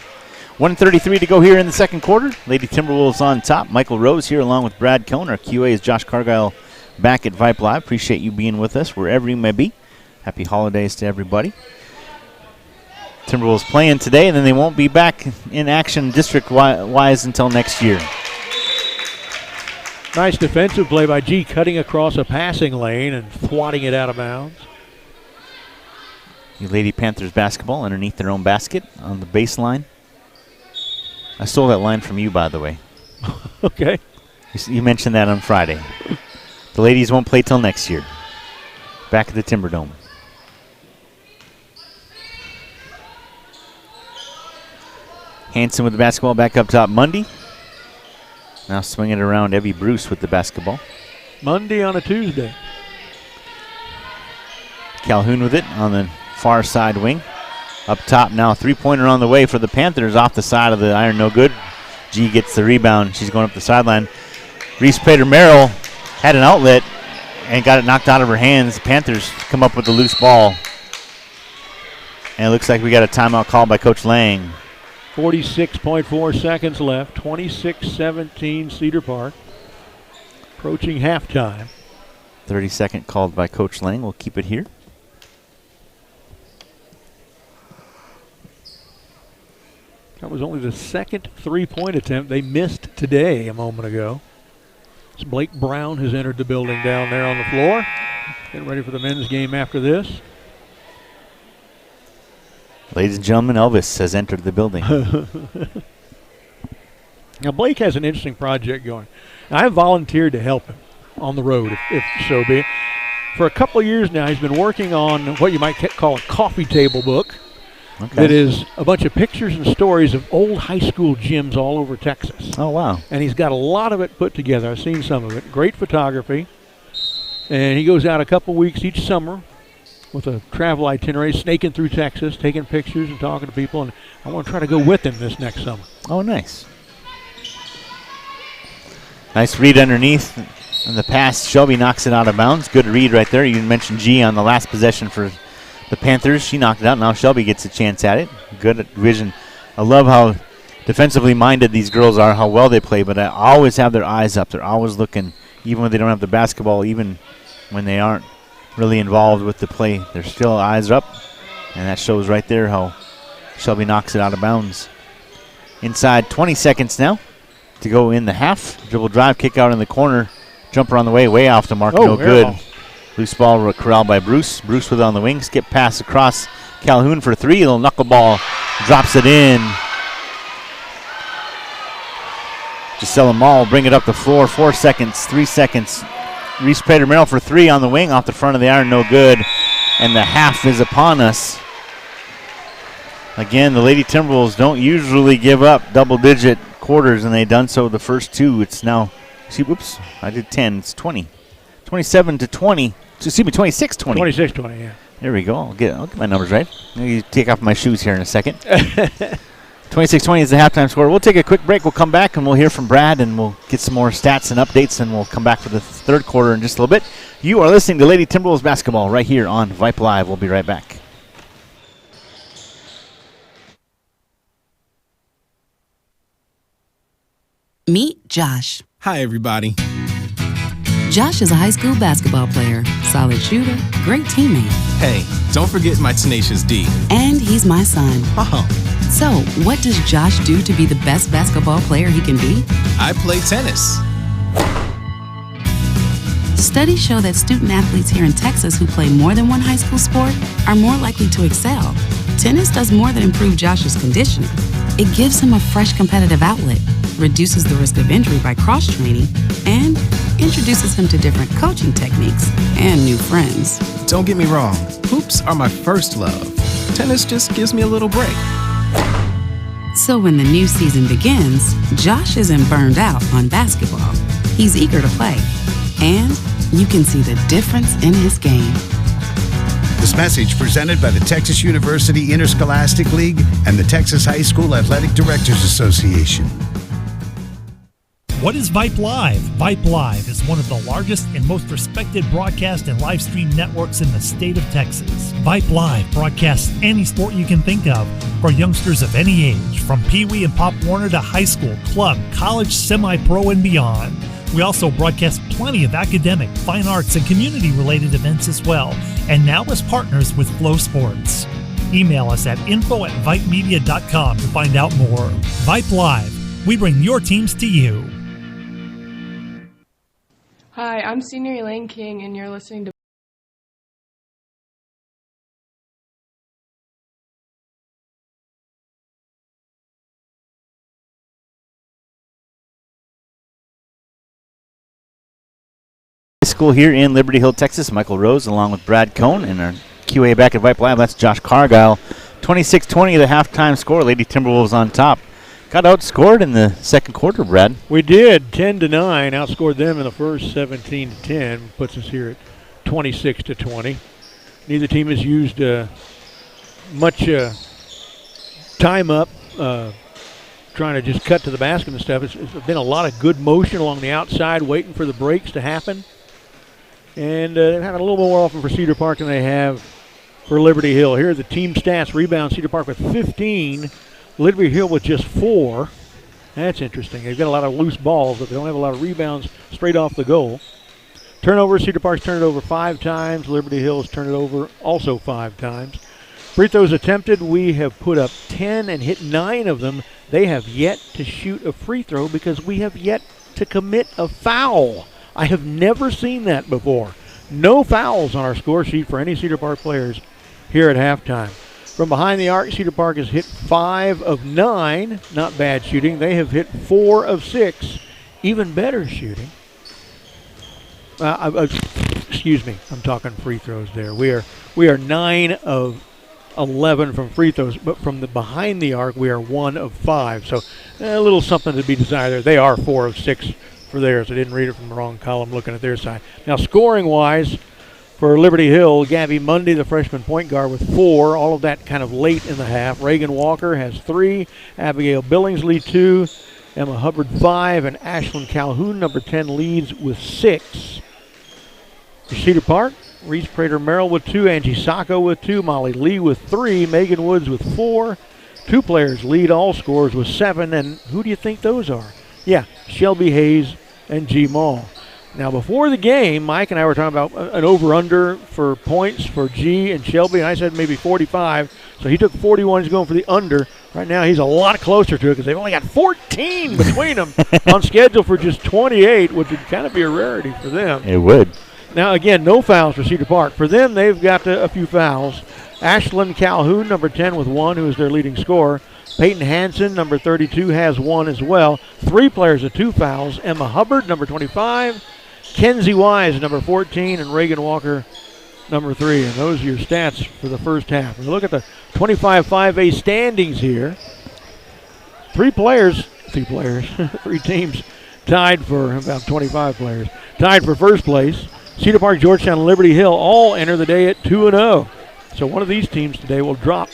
Speaker 1: 1:33 to go here in the second quarter. Lady Timberwolves on top. Michael Rose here along with Brad Cohn. Our QA is Josh Cargile back at Vype Live. Appreciate you being with us wherever you may be. Happy holidays to everybody. Timberwolves playing today, and then they won't be back in action district-wise until next year.
Speaker 2: Nice defensive play by G, cutting across a passing lane and thwatting it out of bounds.
Speaker 1: The Lady Panthers basketball underneath their own basket on the baseline. I stole that line from you, by the way.
Speaker 2: Okay.
Speaker 1: You mentioned that on Friday. The ladies won't play till next year. Back at the Timberdome. Hanson with the basketball back up top. Mundy. Now swinging it around. Evie Bruce with the basketball.
Speaker 2: Monday on a Tuesday.
Speaker 1: Calhoun with it on the far side wing. Up top now, three-pointer on the way for the Panthers off the side of the iron, no good. G gets the rebound. She's going up the sideline. Reese Prater-Merrill had an outlet and got it knocked out of her hands. Panthers come up with the loose ball. And it looks like we got a timeout called by Coach Lang.
Speaker 2: 46.4 seconds left. 26-17 Cedar Park. Approaching halftime.
Speaker 1: 30-second called by Coach Lang. We'll keep it here.
Speaker 2: That was only the second three-point attempt they missed today a moment ago. So Blake Brown has entered the building down there on the floor. Getting ready for the men's game after this.
Speaker 1: Ladies and gentlemen, Elvis has entered the building.
Speaker 2: Now, Blake has an interesting project going. I have volunteered to help him on the road, if so be. For a couple of years now, he's been working on what you might call a coffee table book. Okay. That is a bunch of pictures and stories of old high school gyms all over Texas.
Speaker 1: Oh, wow.
Speaker 2: And he's got a lot of it put together. I've seen some of it. Great photography. And he goes out a couple weeks each summer with a travel itinerary, snaking through Texas, taking pictures and talking to people. And I want to try to go with him this next summer.
Speaker 1: Oh, nice. Nice read underneath. And the pass, Shelby knocks it out of bounds. Good read right there. You mentioned G on the last possession for the Panthers. She knocked it out. Now Shelby gets a chance at it. Good vision. I love how defensively minded these girls are, how well they play, but I always have their eyes up. They're always looking, even when they don't have the basketball, even when they aren't really involved with the play. They're still eyes up, and that shows right there how Shelby knocks it out of bounds. Inside 20 seconds now to go in the half. Dribble drive, kick out in the corner. Jumper on the way off the mark, no good. Loose ball corralled by Bruce. Bruce with it on the wing. Skip pass across Calhoun for 3. Little knuckleball. Drops it in. Gisela Mall bring it up the floor. 4 seconds. 3 seconds. Reese Prater-Merrill for 3 on the wing. Off the front of the iron. No good. And the half is upon us. Again, the Lady Timberwolves don't usually give up double-digit quarters, and they've done so the first 2. It's now, whoops, I did 10. It's 20. 27-20. Excuse me, 26-20.
Speaker 2: 26-20, yeah.
Speaker 1: There we go. I'll get my numbers right. You take off my shoes here in a second. 26-20 is the halftime score. We'll take a quick break. We'll come back and we'll hear from Brad and we'll get some more stats and updates and we'll come back for the third quarter in just a little bit. You are listening to Lady Timberwolves basketball right here on Vype Live. We'll be right back.
Speaker 5: Meet Josh.
Speaker 6: Hi, everybody.
Speaker 5: Josh is a high school basketball player, solid shooter, great teammate.
Speaker 6: Hey, don't forget my tenacious D.
Speaker 5: And he's my son.
Speaker 6: Oh.
Speaker 5: So, what does Josh do to be the best basketball player he can be?
Speaker 6: I play tennis.
Speaker 5: Studies show that student athletes here in Texas who play more than one high school sport are more likely to excel. Tennis does more than improve Josh's conditioning. It gives him a fresh competitive outlet, reduces the risk of injury by cross-training, and introduces him to different coaching techniques and new friends.
Speaker 6: Don't get me wrong, hoops are my first love. Tennis just gives me a little break.
Speaker 5: So when the new season begins, Josh isn't burned out on basketball. He's eager to play, and you can see the difference in his game.
Speaker 7: This message presented by the Texas University Interscholastic League and the Texas High School Athletic Directors Association.
Speaker 3: What is Vype Live? Vype Live is one of the largest and most respected broadcast and live stream networks in the state of Texas. Vype Live broadcasts any sport you can think of for youngsters of any age, from Pee Wee and Pop Warner to high school, club, college, semi-pro, and beyond. We also broadcast plenty of academic, fine arts, and community-related events as well, and now as partners with Flow Sports. Email us at info@vypemedia.com to find out more. Vype Live. We bring your teams to you.
Speaker 4: Hi, I'm senior Elaine King, and you're listening to
Speaker 1: School here in Liberty Hill, Texas. Michael Rose along with Brad Cohn and our QA back at Vype Live. That's Josh Cargile. 26-20 the halftime score. Lady Timberwolves on top. Got outscored in the second quarter, Brad.
Speaker 2: We did, 10-9. Outscored them in the first, 17-10. Puts us here at 26-20. Neither team has used much time up trying to just cut to the basket and stuff. It's been a lot of good motion along the outside, waiting for the breaks to happen. And they've had a little more often for Cedar Park than they have for Liberty Hill. Here are the team stats. Rebound, Cedar Park with 15. Liberty Hill with just 4. That's interesting. They've got a lot of loose balls, but they don't have a lot of rebounds straight off the goal. Turnover, Cedar Park's turned it over 5 times. Liberty Hill's turned it over also 5 times. Free throws attempted, we have put up 10 and hit 9 of them. They have yet to shoot a free throw because we have yet to commit a foul. I have never seen that before. No fouls on our score sheet for any Cedar Park players here at halftime. From behind the arc, Cedar Park has hit 5 of 9. Not bad shooting. They have hit 4 of 6. Even better shooting. Excuse me. I'm talking free throws there. We are 9 of 11 from free throws, but from the behind the arc, we are 1 of 5. So a little something to be desired there. They are 4 of 6 for theirs. I didn't read it from the wrong column looking at their side. Now, scoring-wise, for Liberty Hill, Gabby Mundy, the freshman point guard, with 4. All of that kind of late in the half. Reagan Walker has 3. Abigail Billingsley, 2. Emma Hubbard, 5. And Ashlyn Calhoun, number 10, leads with 6. For Cedar Park, Reese Prater Merrill with 2. Angie Sacco with 2. Molly Lee with 3. Megan Woods with 4. 2 players lead all scorers with 7. And who do you think those are? Yeah, Shelby Hayes and G. Mall. Now, before the game, Mike and I were talking about an over-under for points for G and Shelby, and I said maybe 45. So he took 41. He's going for the under. Right now, he's a lot closer to it because they've only got 14 between them on schedule for just 28, which would kind of be a rarity for them.
Speaker 1: It would.
Speaker 2: Now, again, no fouls for Cedar Park. For them, they've got a few fouls. Ashlyn Calhoun, number 10, with 1, who is their leading scorer. Peyton Hansen, number 32, has 1 as well. 3 players with 2 fouls. Emma Hubbard, number 25. Kenzie Wise, number 14, and Reagan Walker, number 3. And those are your stats for the first half. When you look at the 25-5A standings here, 3 teams tied for about 25 players, tied for first place. Cedar Park, Georgetown, and Liberty Hill all enter the day at 2-0. So one of these teams today will drop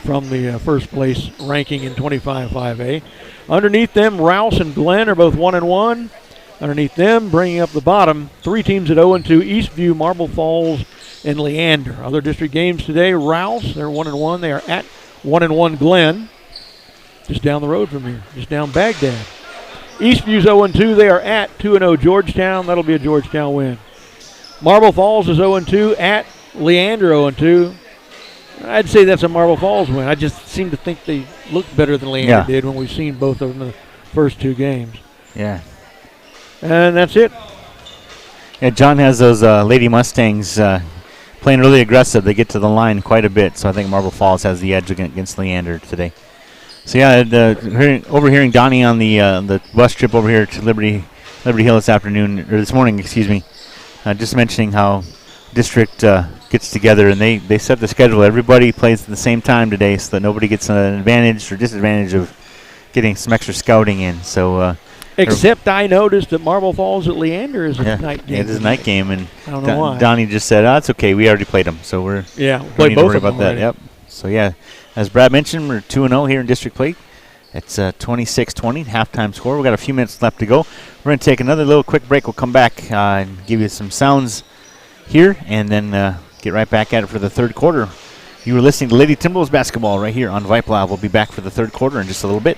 Speaker 2: from the first place ranking in 25-5A. Underneath them, Rouse and Glenn are both 1-1. Underneath them, bringing up the bottom, 3 teams at 0-2, Eastview, Marble Falls, and Leander. Other district games today, Rouse, they're 1-1. They are at 1-1 Glenn, just down the road from here, just down Baghdad. Eastview's 0-2. They are at 2-0 Georgetown. That'll be a Georgetown win. Marble Falls is 0-2 at Leander 0-2. I'd say that's a Marble Falls win. I just seem to think they looked better than Leander did when we've seen both of them in the first 2 games.
Speaker 1: Yeah.
Speaker 2: And that's it.
Speaker 1: Yeah, John has those Lady Mustangs playing really aggressive. They get to the line quite a bit, so I think Marble Falls has the edge against Leander today. So yeah, overhearing Donnie on the bus trip over here to Liberty Hill this morning, excuse me, just mentioning how district gets together and they set the schedule. Everybody plays at the same time today, so that nobody gets an advantage or disadvantage of getting some extra scouting in. So
Speaker 2: except I noticed that Marble Falls at Leander is a night game.
Speaker 1: It is a night game, and
Speaker 2: I don't know why.
Speaker 1: Donnie just said, "Oh, it's okay. We already played them, so we're
Speaker 2: played both of them
Speaker 1: about that."
Speaker 2: already.
Speaker 1: Yep. So yeah, as Brad mentioned, we're 2-0 here in district play. It's 26-20 halftime score. We've got a few minutes left to go. We're going to take another little quick break. We'll come back and give you some sounds here, and then get right back at it for the third quarter. You were listening to Lady Timberwolves basketball right here on Vype Live. We'll be back for the third quarter in just a little bit.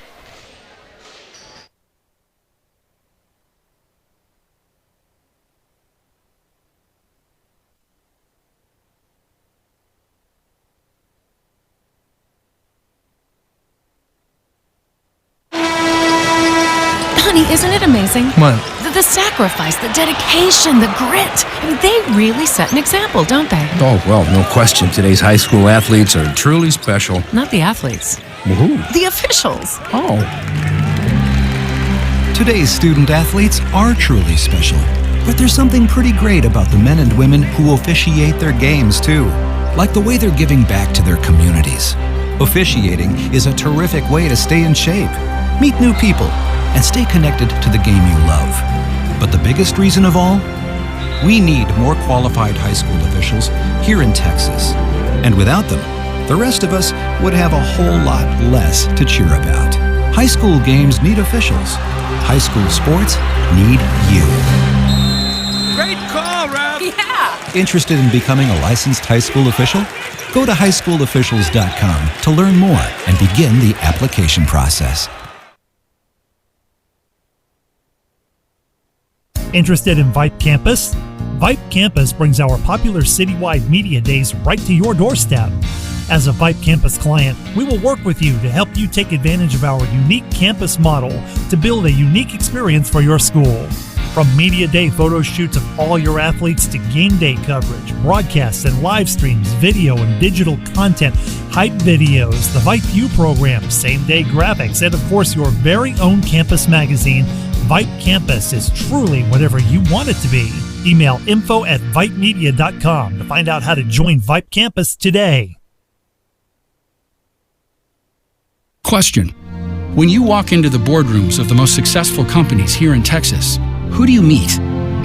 Speaker 8: Honey, isn't it amazing?
Speaker 6: What?
Speaker 8: The sacrifice, the dedication, the grit. I mean, they really set an example, don't they?
Speaker 9: Oh, well, no question. Today's high school athletes are truly special.
Speaker 8: Not the athletes.
Speaker 9: Well, who?
Speaker 8: The officials.
Speaker 9: Oh.
Speaker 10: Today's student athletes are truly special. But there's something pretty great about the men and women who officiate their games, too. Like the way they're giving back to their communities. Officiating is a terrific way to stay in shape, meet new people, and stay connected to the game you love. But the biggest reason of all? We need more qualified high school officials here in Texas. And without them, the rest of us would have a whole lot less to cheer about. High school games need officials. High school sports need you.
Speaker 9: Great call, Ralph!
Speaker 8: Yeah!
Speaker 10: Interested in becoming a licensed high school official? Go to highschoolofficials.com to learn more and begin the application process.
Speaker 3: Interested in Vype Campus? Vype Campus brings our popular citywide media days right to your doorstep. As a Vype Campus client, we will work with you to help you take advantage of our unique campus model to build a unique experience for your school. From media day photo shoots of all your athletes to game day coverage, broadcasts and live streams, video and digital content, hype videos, the Vype U program, same day graphics, and of course your very own campus magazine, Vype Campus is truly whatever you want it to be. Email info@vypemedia.com to find out how to join Vype Campus today.
Speaker 11: Question. When you walk into the boardrooms of the most successful companies here in Texas, who do you meet?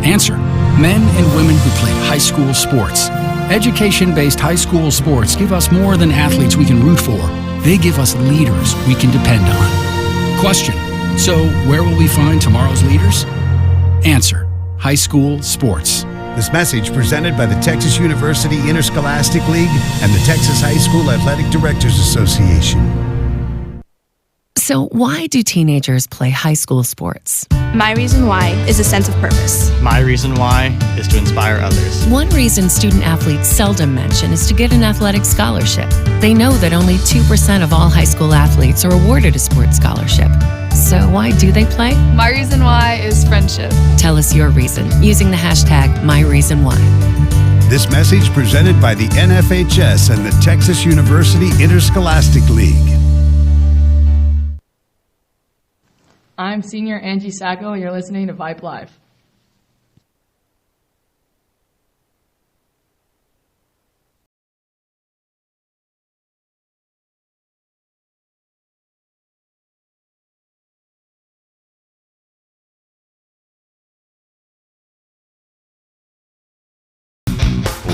Speaker 11: Answer. Men and women who play high school sports. Education-based high school sports give us more than athletes we can root for. They give us leaders we can depend on. Question. So, where will we find tomorrow's leaders? Answer. High school sports.
Speaker 7: This message presented by the Texas University Interscholastic League and the Texas High School Athletic Directors Association.
Speaker 8: So why do teenagers play high school sports?
Speaker 12: My reason why is a sense of purpose.
Speaker 13: My reason why is to inspire others.
Speaker 8: One reason student athletes seldom mention is to get an athletic scholarship. They know that only 2% of all high school athletes are awarded a sports scholarship. So why do they play?
Speaker 12: My reason why is friendship.
Speaker 8: Tell us your reason using the hashtag #MyReasonWhy.
Speaker 7: This message presented by the NFHS and the Texas University Interscholastic League.
Speaker 14: I'm senior Angie Sacco, and you're listening to Vype Live.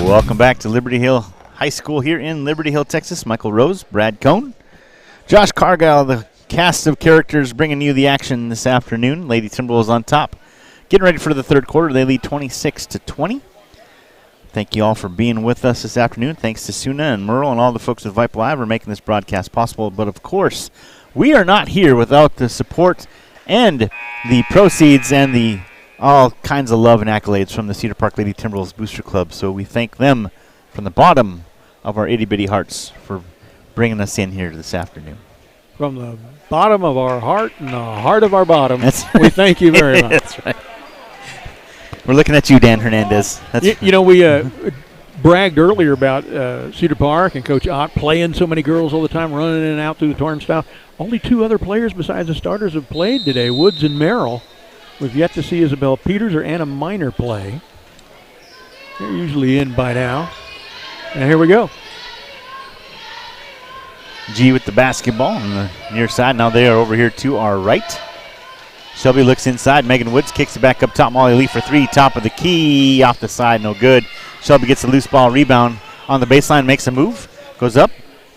Speaker 1: Welcome back to Liberty Hill High School here in Liberty Hill, Texas. Michael Rose, Brad Cohn, Josh Cargyle, the cast of characters bringing you the action this afternoon. Lady Timberwolves on top. Getting ready for the third quarter. They lead 26-20. Thank you all for being with us this afternoon. Thanks to Suna and Merle and all the folks at Vype Live for making this broadcast possible. But, of course, we are not here without the support and the proceeds and the all kinds of love and accolades from the Cedar Park Lady Timberwolves Booster Club. So we thank them from the bottom of our itty-bitty hearts for bringing us in here this afternoon.
Speaker 2: From the bottom of our heart and the heart of our bottom, we thank you very much.
Speaker 1: That's right. We're looking at you, Dan Hernandez.
Speaker 2: You know, we bragged earlier about Cedar Park and Coach Ott playing so many girls all the time, running in and out through the turnstile. Only two other players besides the starters have played today, Woods and Merrill. We've yet to see Isabel Peters or Anna Miner play. They're usually in by now. And here we go.
Speaker 1: G with the basketball on the near side. Now they are over here to our right. Shelby looks inside. Megan Woods kicks it back up top. Molly Lee for three. Top of the key. Off the side. No good. Shelby gets a loose ball rebound on the baseline. Makes a move. Goes up.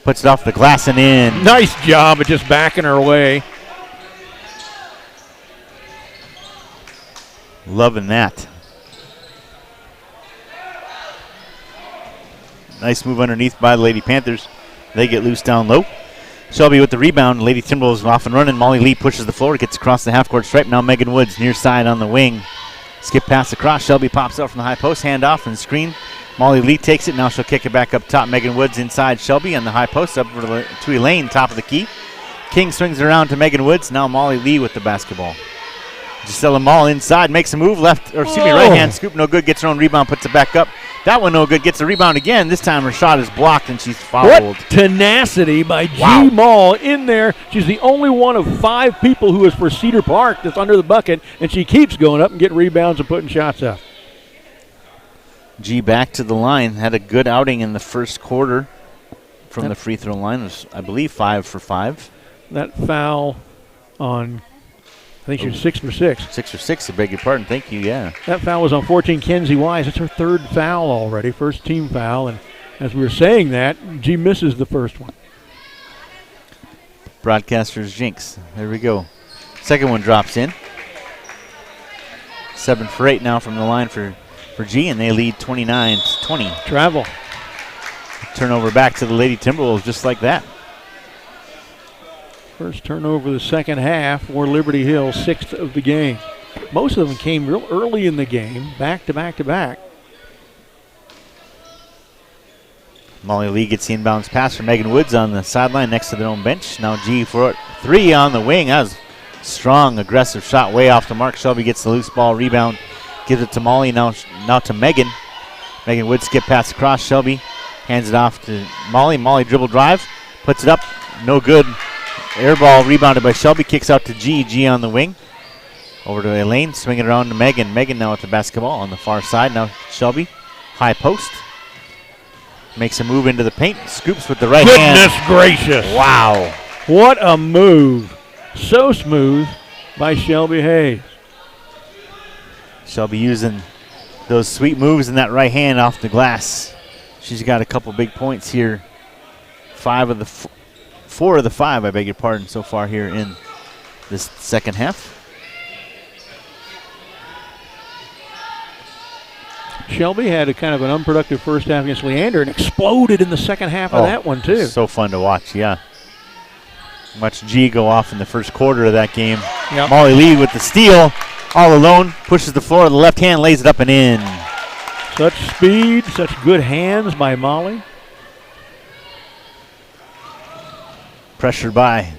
Speaker 1: Puts it off the glass and in.
Speaker 2: Nice job of just backing her away.
Speaker 1: Loving that. Nice move underneath by the Lady Panthers. They get loose down low. Shelby with the rebound. Lady Timberwolves off and running. Molly Lee pushes the floor. Gets across the half-court stripe. Now Megan Woods near side on the wing. Skip pass across. Shelby pops up from the high post. Hand off and screen. Molly Lee takes it. Now she'll kick it back up top. Megan Woods inside Shelby on the high post. Up to Elaine, top of the key. King swings it around to Megan Woods. Now Molly Lee with the basketball. Gisela Mall inside, makes a move, right hand scoop, no good, gets her own rebound, puts it back up. That one no good, gets a rebound again. This time her shot is blocked and she's fouled.
Speaker 2: What tenacity by G. Mall in there. She's the only one of 5 people who is for Cedar Park that's under the bucket, and she keeps going up and getting rebounds and putting shots up.
Speaker 1: G back to the line, had a good outing in the first quarter from the free throw line. It was, I believe, 5 for 5.
Speaker 2: That foul on... I think she was 6 for 6.
Speaker 1: 6 for 6, I beg your pardon. Thank you, yeah.
Speaker 2: That foul was on 14, Kenzie Wise. That's her 3rd foul already, first team foul. And as we were saying that, G misses the first one.
Speaker 1: Broadcaster's jinx. There we go. Second one drops in. 7 for 8 now from the line for G, and they lead 29-20.
Speaker 2: Travel.
Speaker 1: Turnover back to the Lady Timberwolves just like that.
Speaker 2: First turnover of the second half for Liberty Hill, 6th of the game. Most of them came real early in the game, back to back to back.
Speaker 1: Molly Lee gets the inbounds pass from Megan Woods on the sideline next to their own bench. Now G for 3 on the wing. That was strong, aggressive shot way off the mark. Shelby gets the loose ball rebound, gives it to Molly, now to Megan. Megan Woods skip pass across. Shelby hands it off to Molly. Molly dribble drive, puts it up, no good. Air ball rebounded by Shelby, kicks out to G. G on the wing. Over to Elaine, swing it around to Megan. Megan now with the basketball on the far side. Now Shelby, high post. Makes a move into the paint, scoops with the right hand.
Speaker 2: Goodness gracious.
Speaker 1: Wow.
Speaker 2: What a move. So smooth by Shelby Hayes.
Speaker 1: Shelby using those sweet moves in that right hand off the glass. She's got a couple big points here. 4 of the 5, I beg your pardon, so far here in this second half.
Speaker 2: Shelby had a kind of an unproductive first half against Leander and exploded in the second half of that one, too.
Speaker 1: So fun to watch, yeah. Watch G go off in the first quarter of that game.
Speaker 2: Yep.
Speaker 1: Molly Lee with the steal, all alone, pushes the floor, the left hand, lays it up and in.
Speaker 2: Such speed, such good hands by Molly.
Speaker 1: Pressured by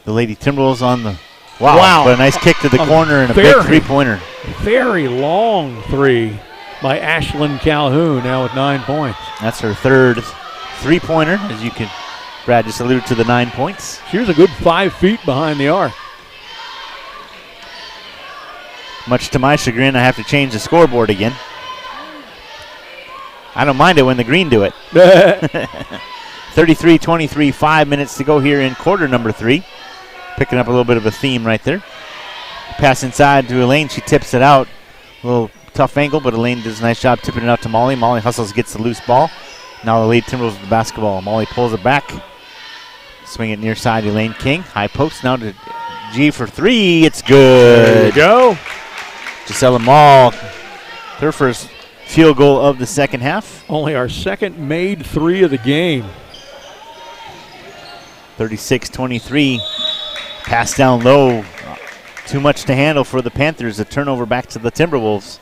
Speaker 1: the Lady Timberwolves on the wow. But a nice kick to the corner and a big three-pointer.
Speaker 2: Very long 3 by Ashlyn Calhoun, now with 9 points.
Speaker 1: That's her 3rd three-pointer, as you can, Brad just alluded to the 9 points.
Speaker 2: She was a good 5 feet behind the arc.
Speaker 1: Much to my chagrin, I have to change the scoreboard again. I don't mind it when the green do it. 33-23, 5 minutes to go here in quarter number 3. Picking up a little bit of a theme right there. Pass inside to Elaine. She tips it out. A little tough angle, but Elaine does a nice job tipping it out to Molly. Molly hustles, gets the loose ball. Now the Lady Timberwolves with the basketball. Molly pulls it back. Swing it near side, Elaine King. High post now to G for three. It's good.
Speaker 2: There you go.
Speaker 1: Gisela Mall, her first field goal of the second half.
Speaker 2: Only our second made three of the game.
Speaker 1: 36-23. Pass down low. Too much to handle for the Panthers. A turnover back to the Timberwolves.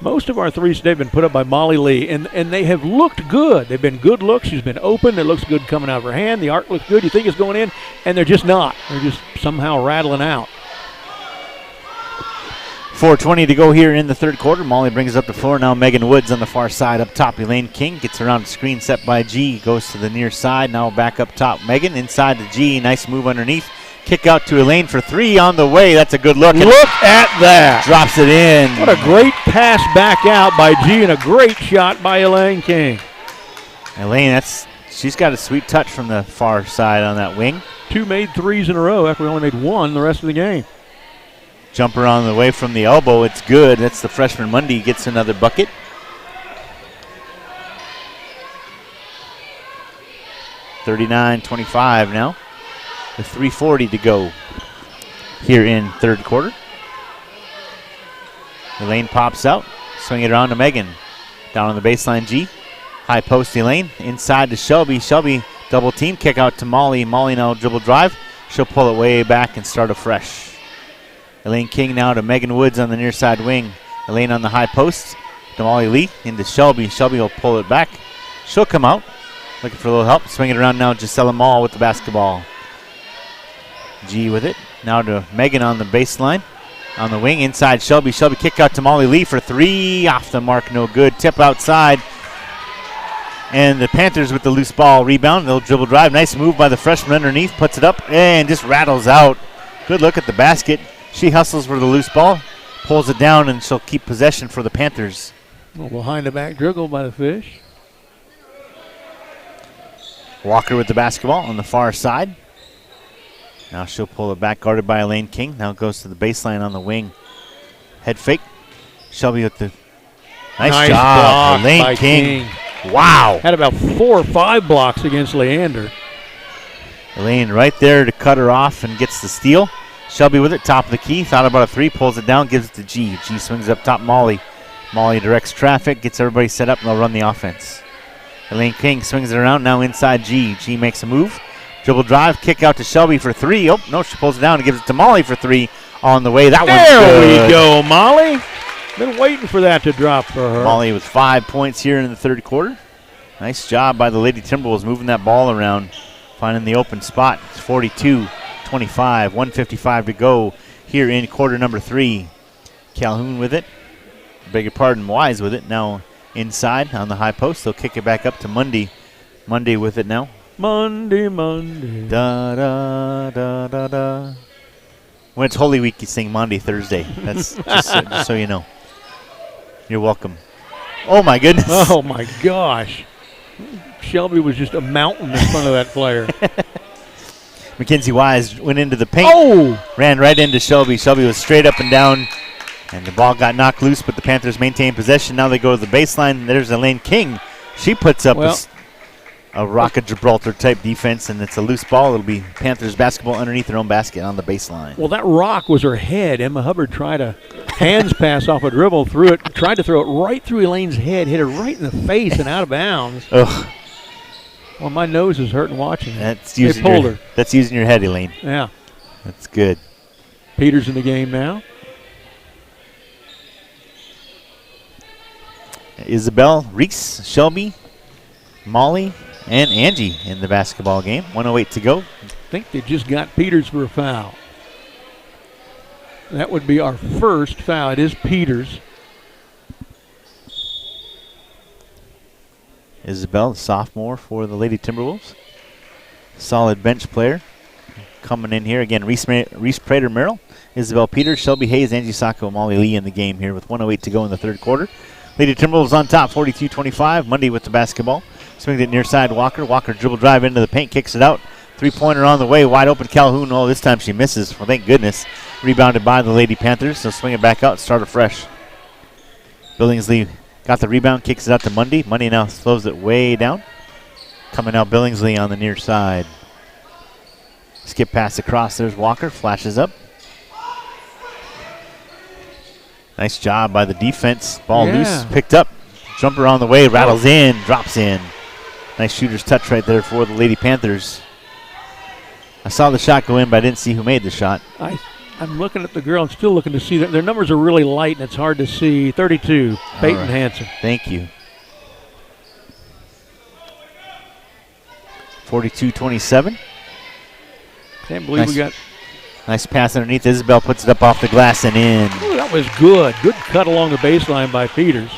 Speaker 2: Most of our threes today have been put up by Molly Lee, and they have looked good. They've been good looks. She's been open. It looks good coming out of her hand. The arc looks good. You think it's going in, and they're just not. They're just somehow rattling out.
Speaker 1: 4:20 to go here in the third quarter. Molly brings up the floor. Now Megan Woods on the far side up top. Elaine King gets around the screen set by G. Goes to the near side. Now back up top. Megan inside to G. Nice move underneath. Kick out to Elaine for three on the way. That's a good look.
Speaker 2: Look at that.
Speaker 1: Drops it in.
Speaker 2: What a great pass back out by G and a great shot by Elaine King.
Speaker 1: Elaine, she's got a sweet touch from the far side on that wing.
Speaker 2: 2 made threes in a row after we only made one the rest of the game.
Speaker 1: Jumper on the way from the elbow. It's good. That's the freshman Mundy gets another bucket. $39-25 now. With 3:40 to go here in third quarter. Elaine pops out. Swing it around to Megan. Down on the baseline, G. High post Elaine. Inside to Shelby. Shelby double team. Kick out to Molly. Molly now dribble drive. She'll pull it way back and start afresh. Elaine King now to Megan Woods on the near side wing. Elaine on the high post. To Molly Lee. Into Shelby. Shelby will pull it back. She'll come out. Looking for a little help. Swing it around now. Gisela Mall with the basketball. G with it. Now to Megan on the baseline. On the wing, inside Shelby. Shelby kick out to Molly Lee for three. Off the mark, no good. Tip outside. And the Panthers with the loose ball rebound. They'll dribble drive. Nice move by the freshman underneath. Puts it up and just rattles out. Good look at the basket. She hustles for the loose ball. Pulls it down and she'll keep possession for the Panthers.
Speaker 2: Well, behind the back dribble by the Fish.
Speaker 1: Walker with the basketball on the far side. Now she'll pull it back, guarded by Elaine King. Now goes to the baseline on the wing. Head fake. Shelby with the nice job. Elaine King. Wow.
Speaker 2: Had about 4 or 5 blocks against Leander.
Speaker 1: Elaine right there to cut her off and gets the steal. Shelby with it, top of the key. Thought about a three, pulls it down, gives it to G. G swings up top, Molly. Molly directs traffic, gets everybody set up, and they'll run the offense. Elaine King swings it around, now inside G. G makes a move. Dribble drive, kick out to Shelby for three. Oh, no, she pulls it down and gives it to Molly for three on the way. That one's good.
Speaker 2: There we go, Molly. Been waiting for that to drop for her.
Speaker 1: Molly with 5 points here in the third quarter. Nice job by the Lady Timberwolves moving that ball around, finding the open spot. It's 42-25, 1:55 to go here in quarter number 3. Calhoun with it. Beg your pardon, Wise with it. Now inside on the high post. They'll kick it back up to Mundy. Mundy with it now.
Speaker 2: Monday.
Speaker 1: Da da da da da. When it's Holy Week, you sing Monday, Thursday. That's just so you know. You're welcome. Oh my goodness.
Speaker 2: Oh my gosh. Shelby was just a mountain in front of that player.
Speaker 1: Mackenzie Wise went into the paint.
Speaker 2: Oh!
Speaker 1: Ran right into Shelby. Shelby was straight up and down, and the ball got knocked loose, but the Panthers maintained possession. Now they go to the baseline. There's Elaine King. She puts up a Rocket Gibraltar type defense, and it's a loose ball. It'll be Panthers basketball underneath their own basket on the baseline.
Speaker 2: Well, that rock was her head. Emma Hubbard tried a hands pass off a dribble, tried to throw it right through Elaine's head, hit her right in the face and out of bounds.
Speaker 1: Ugh.
Speaker 2: Well, my nose is hurting watching it.
Speaker 1: They pulled her. That's using your head, Elaine.
Speaker 2: Yeah.
Speaker 1: That's good.
Speaker 2: Peters in the game now.
Speaker 1: Isabel, Reese, Shelby, Molly, and Angie in the basketball game. 1:08 to go.
Speaker 2: I think they just got Peters for a foul. That would be our first foul. It is Peters.
Speaker 1: Isabel, the sophomore for the Lady Timberwolves. Solid bench player. Coming in here again, Reese Prater Merrill, Isabel Peters, Shelby Hayes, Angie Sacco, Molly Lee in the game here with 1:08 to go in the third quarter. Lady Timberwolves on top, 42-25. Mundy with the basketball. Swings it near side, Walker. Walker dribble drive into the paint, kicks it out. Three-pointer on the way, wide open Calhoun. Oh, this time she misses. Well, thank goodness. Rebounded by the Lady Panthers. So swing it back out, start afresh. Billingsley got the rebound, kicks it out to Mundy. Mundy now slows it way down. Coming out Billingsley on the near side. Skip pass across. There's Walker. Flashes up. Nice job by the defense. Ball loose. Picked up. Jumper on the way. Rattles in. Drops in. Nice shooter's touch right there for the Lady Panthers. I saw the shot go in, but I didn't see who made the shot.
Speaker 2: I'm looking at the girl. I'm still looking to see that. Their numbers are really light, and it's hard to see. 32, Peyton Hansen.
Speaker 1: Thank you. 42-27.
Speaker 2: Can't believe we got...
Speaker 1: Nice pass underneath. Isabel puts it up off the glass and in.
Speaker 2: Ooh, that was good. Good cut along the baseline by Peters.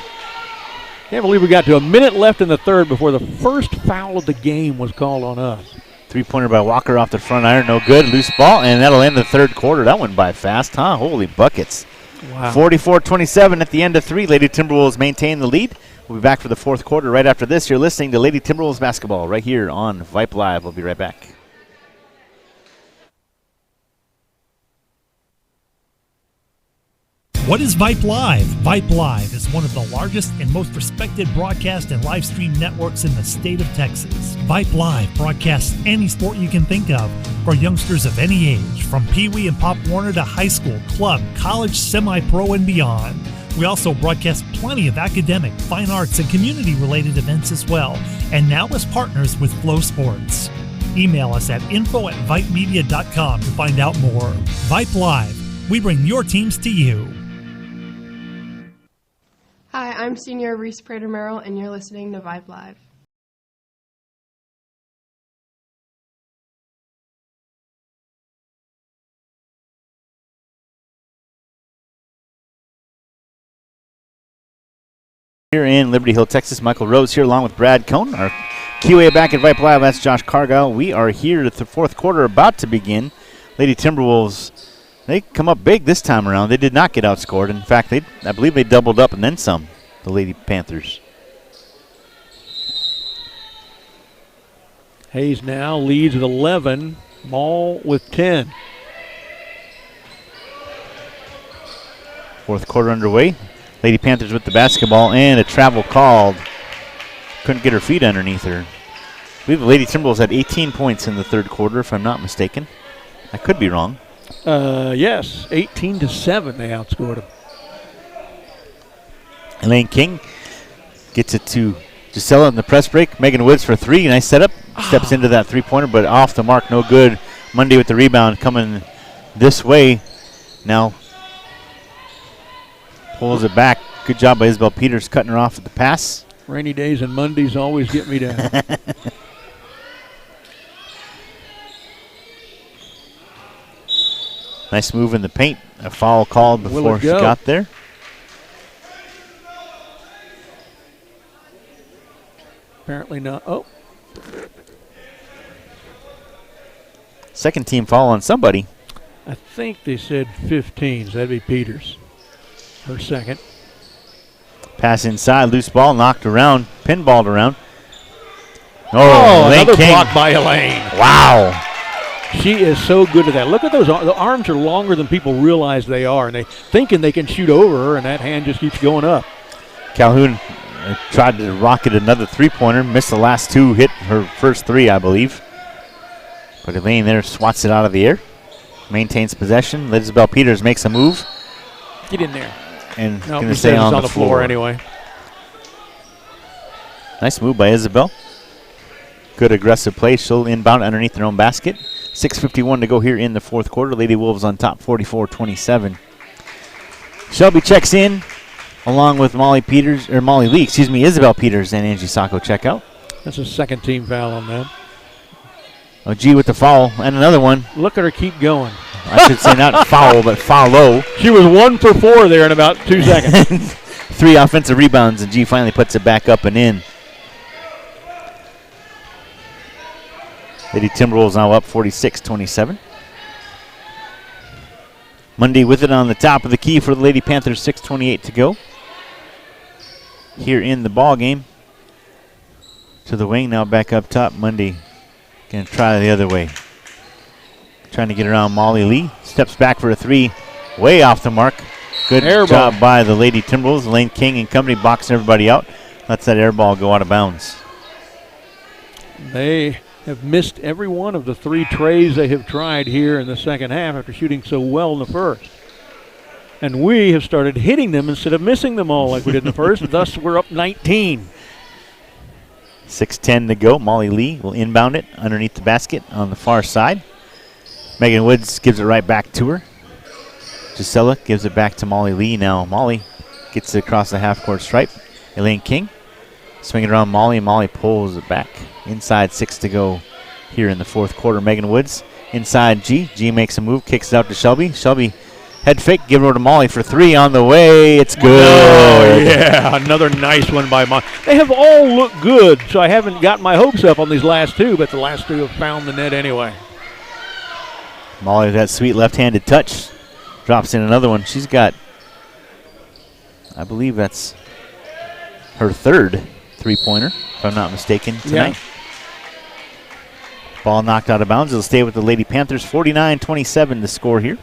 Speaker 2: Can't believe we got to a minute left in the third before the first foul of the game was called on us.
Speaker 1: Three-pointer by Walker off the front iron. No good. Loose ball, and that'll end the third quarter. That went by fast, huh? Holy buckets.
Speaker 2: Wow.
Speaker 1: 44-27 at the end of 3. Lady Timberwolves maintain the lead. We'll be back for the fourth quarter right after this. You're listening to Lady Timberwolves basketball right here on Vype Live. We'll be right back.
Speaker 3: What is Vype Live? Vype Live is one of the largest and most respected broadcast and live stream networks in the state of Texas. Vype Live broadcasts any sport you can think of for youngsters of any age, from Pee Wee and Pop Warner to high school, club, college, semi-pro, and beyond. We also broadcast plenty of academic, fine arts, and community-related events as well, and now as partners with Flow Sports. Email us at info@vypemedia.com to find out more. Vype Live. We bring your teams to you.
Speaker 15: Hi, I'm senior Reese Prater-Merrill, and you're listening to Vype Live.
Speaker 1: Here in Liberty Hill, Texas, Michael Rose here along with Brad Cohn. Our QA back at Vype Live, that's Josh Cargyle. We are here at the fourth quarter about to begin. Lady Timberwolves, they come up big this time around. They did not get outscored. In fact, I believe they doubled up and then some, the Lady Panthers.
Speaker 2: Hayes now leads with 11. Maul with 10.
Speaker 1: Fourth quarter underway. Lady Panthers with the basketball and a travel called. Couldn't get her feet underneath her. I believe the Lady Timberwolves had 18 points in the third quarter, if I'm not mistaken. I could be wrong.
Speaker 2: Yes, 18-7 they outscored them.
Speaker 1: Elaine King gets it to Gisela in the press break. Megan Woods for three. Nice setup. Steps into that three-pointer, but off the mark, no good. Monday with the rebound coming this way. Now pulls it back. Good job by Isabel Peters cutting her off at the pass.
Speaker 2: Rainy days and Mondays always get me down.
Speaker 1: Nice move in the paint. A foul called before she got there.
Speaker 2: Apparently not. Oh.
Speaker 1: Second team foul on somebody.
Speaker 2: I think they said 15, so that'd be Peters. Her second.
Speaker 1: Pass inside, loose ball, knocked around, pinballed around.
Speaker 2: Oh, another
Speaker 1: King.
Speaker 2: block by Elaine.
Speaker 1: Wow.
Speaker 2: She is so good at that. Look at those. The arms are longer than people realize they are, and they thinking they can shoot over her, and that hand just keeps going up.
Speaker 1: Calhoun tried to rocket another three-pointer, missed the last two, hit her first three, I believe. But Elaine there swats it out of the air, maintains possession. Isabel Peters makes a move.
Speaker 2: Get in there.
Speaker 1: And
Speaker 2: no,
Speaker 1: going to stay on the floor
Speaker 2: anyway.
Speaker 1: Nice move by Isabel. Good aggressive play. She'll inbound underneath their own basket. 6:51 to go here in the fourth quarter. Lady Wolves on top, 44-27. Shelby checks in along with Molly Lee, Isabel Peters and Angie Sacco check out.
Speaker 2: That's a second team foul on them.
Speaker 1: OG with the foul and another one.
Speaker 2: Look at her keep going.
Speaker 1: I should say not foul, but follow.
Speaker 2: She was 1 for 4 there in about 2 seconds.
Speaker 1: 3 offensive rebounds, and G finally puts it back up and in. Lady Timberwolves now up 46-27. Monday with it on the top of the key for the Lady Panthers, 6:28 to go. Here in the ball game. To the wing, now back up top. Monday going to try the other way. Trying to get around Molly Lee. Steps back for a three. Way off the mark. Good job by the Lady Timberwolves. Elaine King and company boxing everybody out. Lets that air ball go out of bounds.
Speaker 2: They have missed every one of the 3 trays they have tried here in the second half after shooting so well in the first. And we have started hitting them instead of missing them all like we did in the first. Thus, we're up 19.
Speaker 1: 6:10 to go. Molly Lee will inbound it underneath the basket on the far side. Megan Woods gives it right back to her. Gisela gives it back to Molly Lee. Now Molly gets it across the half-court stripe. Elaine King swinging around Molly, and Molly pulls it back. Inside 6 to go here in the fourth quarter. Megan Woods inside G. G makes a move, kicks it out to Shelby. Shelby head fake, give it over to Molly for 3 on the way. It's good.
Speaker 2: Oh, yeah, another nice one by Molly. They have all looked good, so I haven't got my hopes up on these last 2, but the last 2 have found the net anyway.
Speaker 1: Molly with that sweet left-handed touch drops in another one. She's got, I believe that's her 3rd three-pointer, if I'm not mistaken, tonight. Yeah. Ball knocked out of bounds. It'll stay with the Lady Panthers. 49-27 to score here.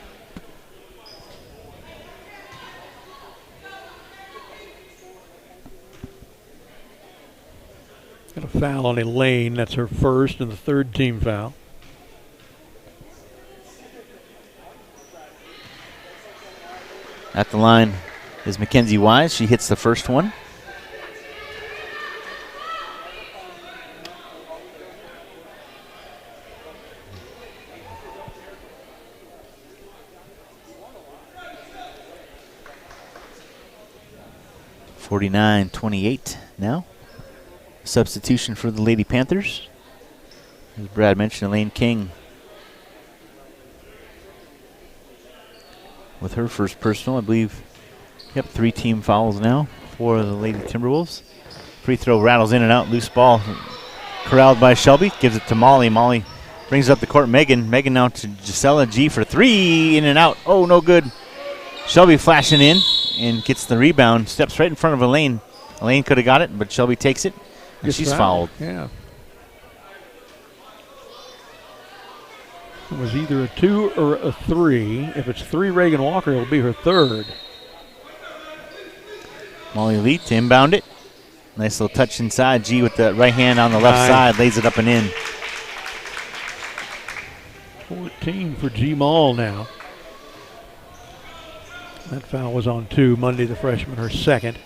Speaker 2: Got a foul on Elaine. That's her 1st and the 3rd team foul.
Speaker 1: At the line is Mackenzie Wise. She hits the first one. (49-28) now. Substitution for the Lady Panthers. As Brad mentioned, Elaine King with her first personal, I believe. Yep, 3 team fouls now for the Lady Timberwolves. Free throw rattles in and out. Loose ball corralled by Shelby. Gives it to Molly. Molly brings up the court. Megan now to Gisela G for 3. In and out. Oh, no good. Shelby flashing in and gets the rebound. Steps right in front of Elaine. Elaine could have got it, but Shelby takes it. And she's fouled.
Speaker 2: Yeah. It was either a 2 or a 3. If it's 3, Reagan Walker, it'll be her 3rd.
Speaker 1: Molly Lee to inbound it. Nice little touch inside. G with the right hand on the left side. Lays it up and in.
Speaker 2: 14 for G Mall now. That foul was on 2. Mundy, the freshman, her 2nd.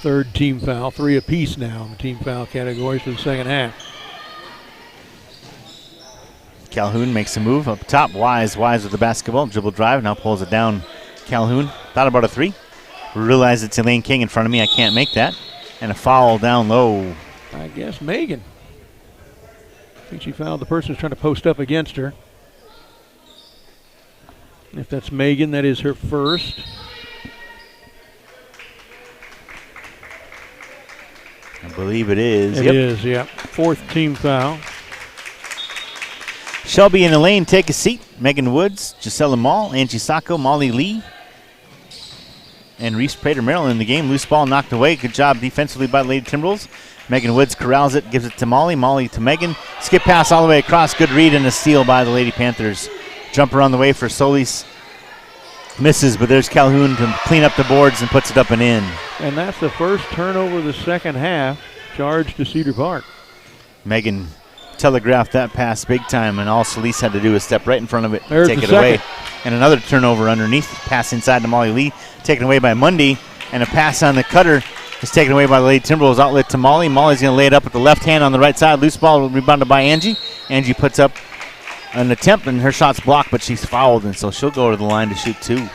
Speaker 2: 3rd team foul. 3 apiece now in the team foul categories for the second half.
Speaker 1: Calhoun makes a move up top. Wise with the basketball. Dribble drive. Now pulls it down. Calhoun thought about a 3. Realized it's Elaine King in front of me. I can't make that. And a foul down low.
Speaker 2: I guess Megan. I think she fouled the person who's trying to post up against her. If that's Megan, that is her 1st.
Speaker 1: I believe it is.
Speaker 2: It is, yeah. 4th team foul.
Speaker 1: Shelby and Elaine take a seat. Megan Woods, Gisela Mall, Angie Sacco, Molly Lee, and Reese Prater Maryland in the game. Loose ball knocked away. Good job defensively by the Lady Timberwolves. Megan Woods corrals it, gives it to Molly. Molly to Megan. Skip pass all the way across. Good read and a steal by the Lady Panthers. Jumper on the way for Solis. Misses, but there's Calhoun to clean up the boards and puts it up and in.
Speaker 2: And that's the first turnover of the second half. Charge to Cedar Park.
Speaker 1: Megan telegraphed that pass big time, and all Solis had to do was step right in front of it
Speaker 2: There's
Speaker 1: and take it
Speaker 2: the
Speaker 1: away.
Speaker 2: second.
Speaker 1: And another turnover underneath. Pass inside to Molly Lee, taken away by Mundy. And a pass on the cutter is taken away by the Lady Timberwolves. Outlet to Molly. Molly's going to lay it up with the left hand on the right side. Loose ball rebounded by Angie. Angie puts up an attempt, and her shot's blocked, but she's fouled, and so she'll go to the line to shoot 2.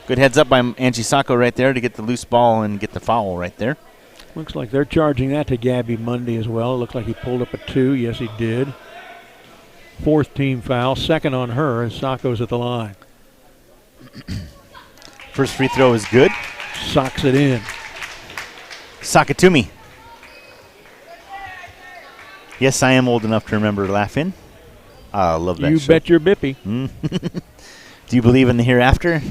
Speaker 1: Good heads up by Angie Sacco right there to get the loose ball and get the foul right there.
Speaker 2: Looks like they're charging that to Gabby Mundy as well. It looked like he pulled up a 2. Yes, he did. 4th team foul. 2nd on her as Sacco's at the line.
Speaker 1: First free throw is good.
Speaker 2: Socks it in.
Speaker 1: Sakatumi. Yes, I am old enough to remember Laughing. I love that
Speaker 2: You
Speaker 1: show.
Speaker 2: bet your bippy.
Speaker 1: Do you believe in the hereafter?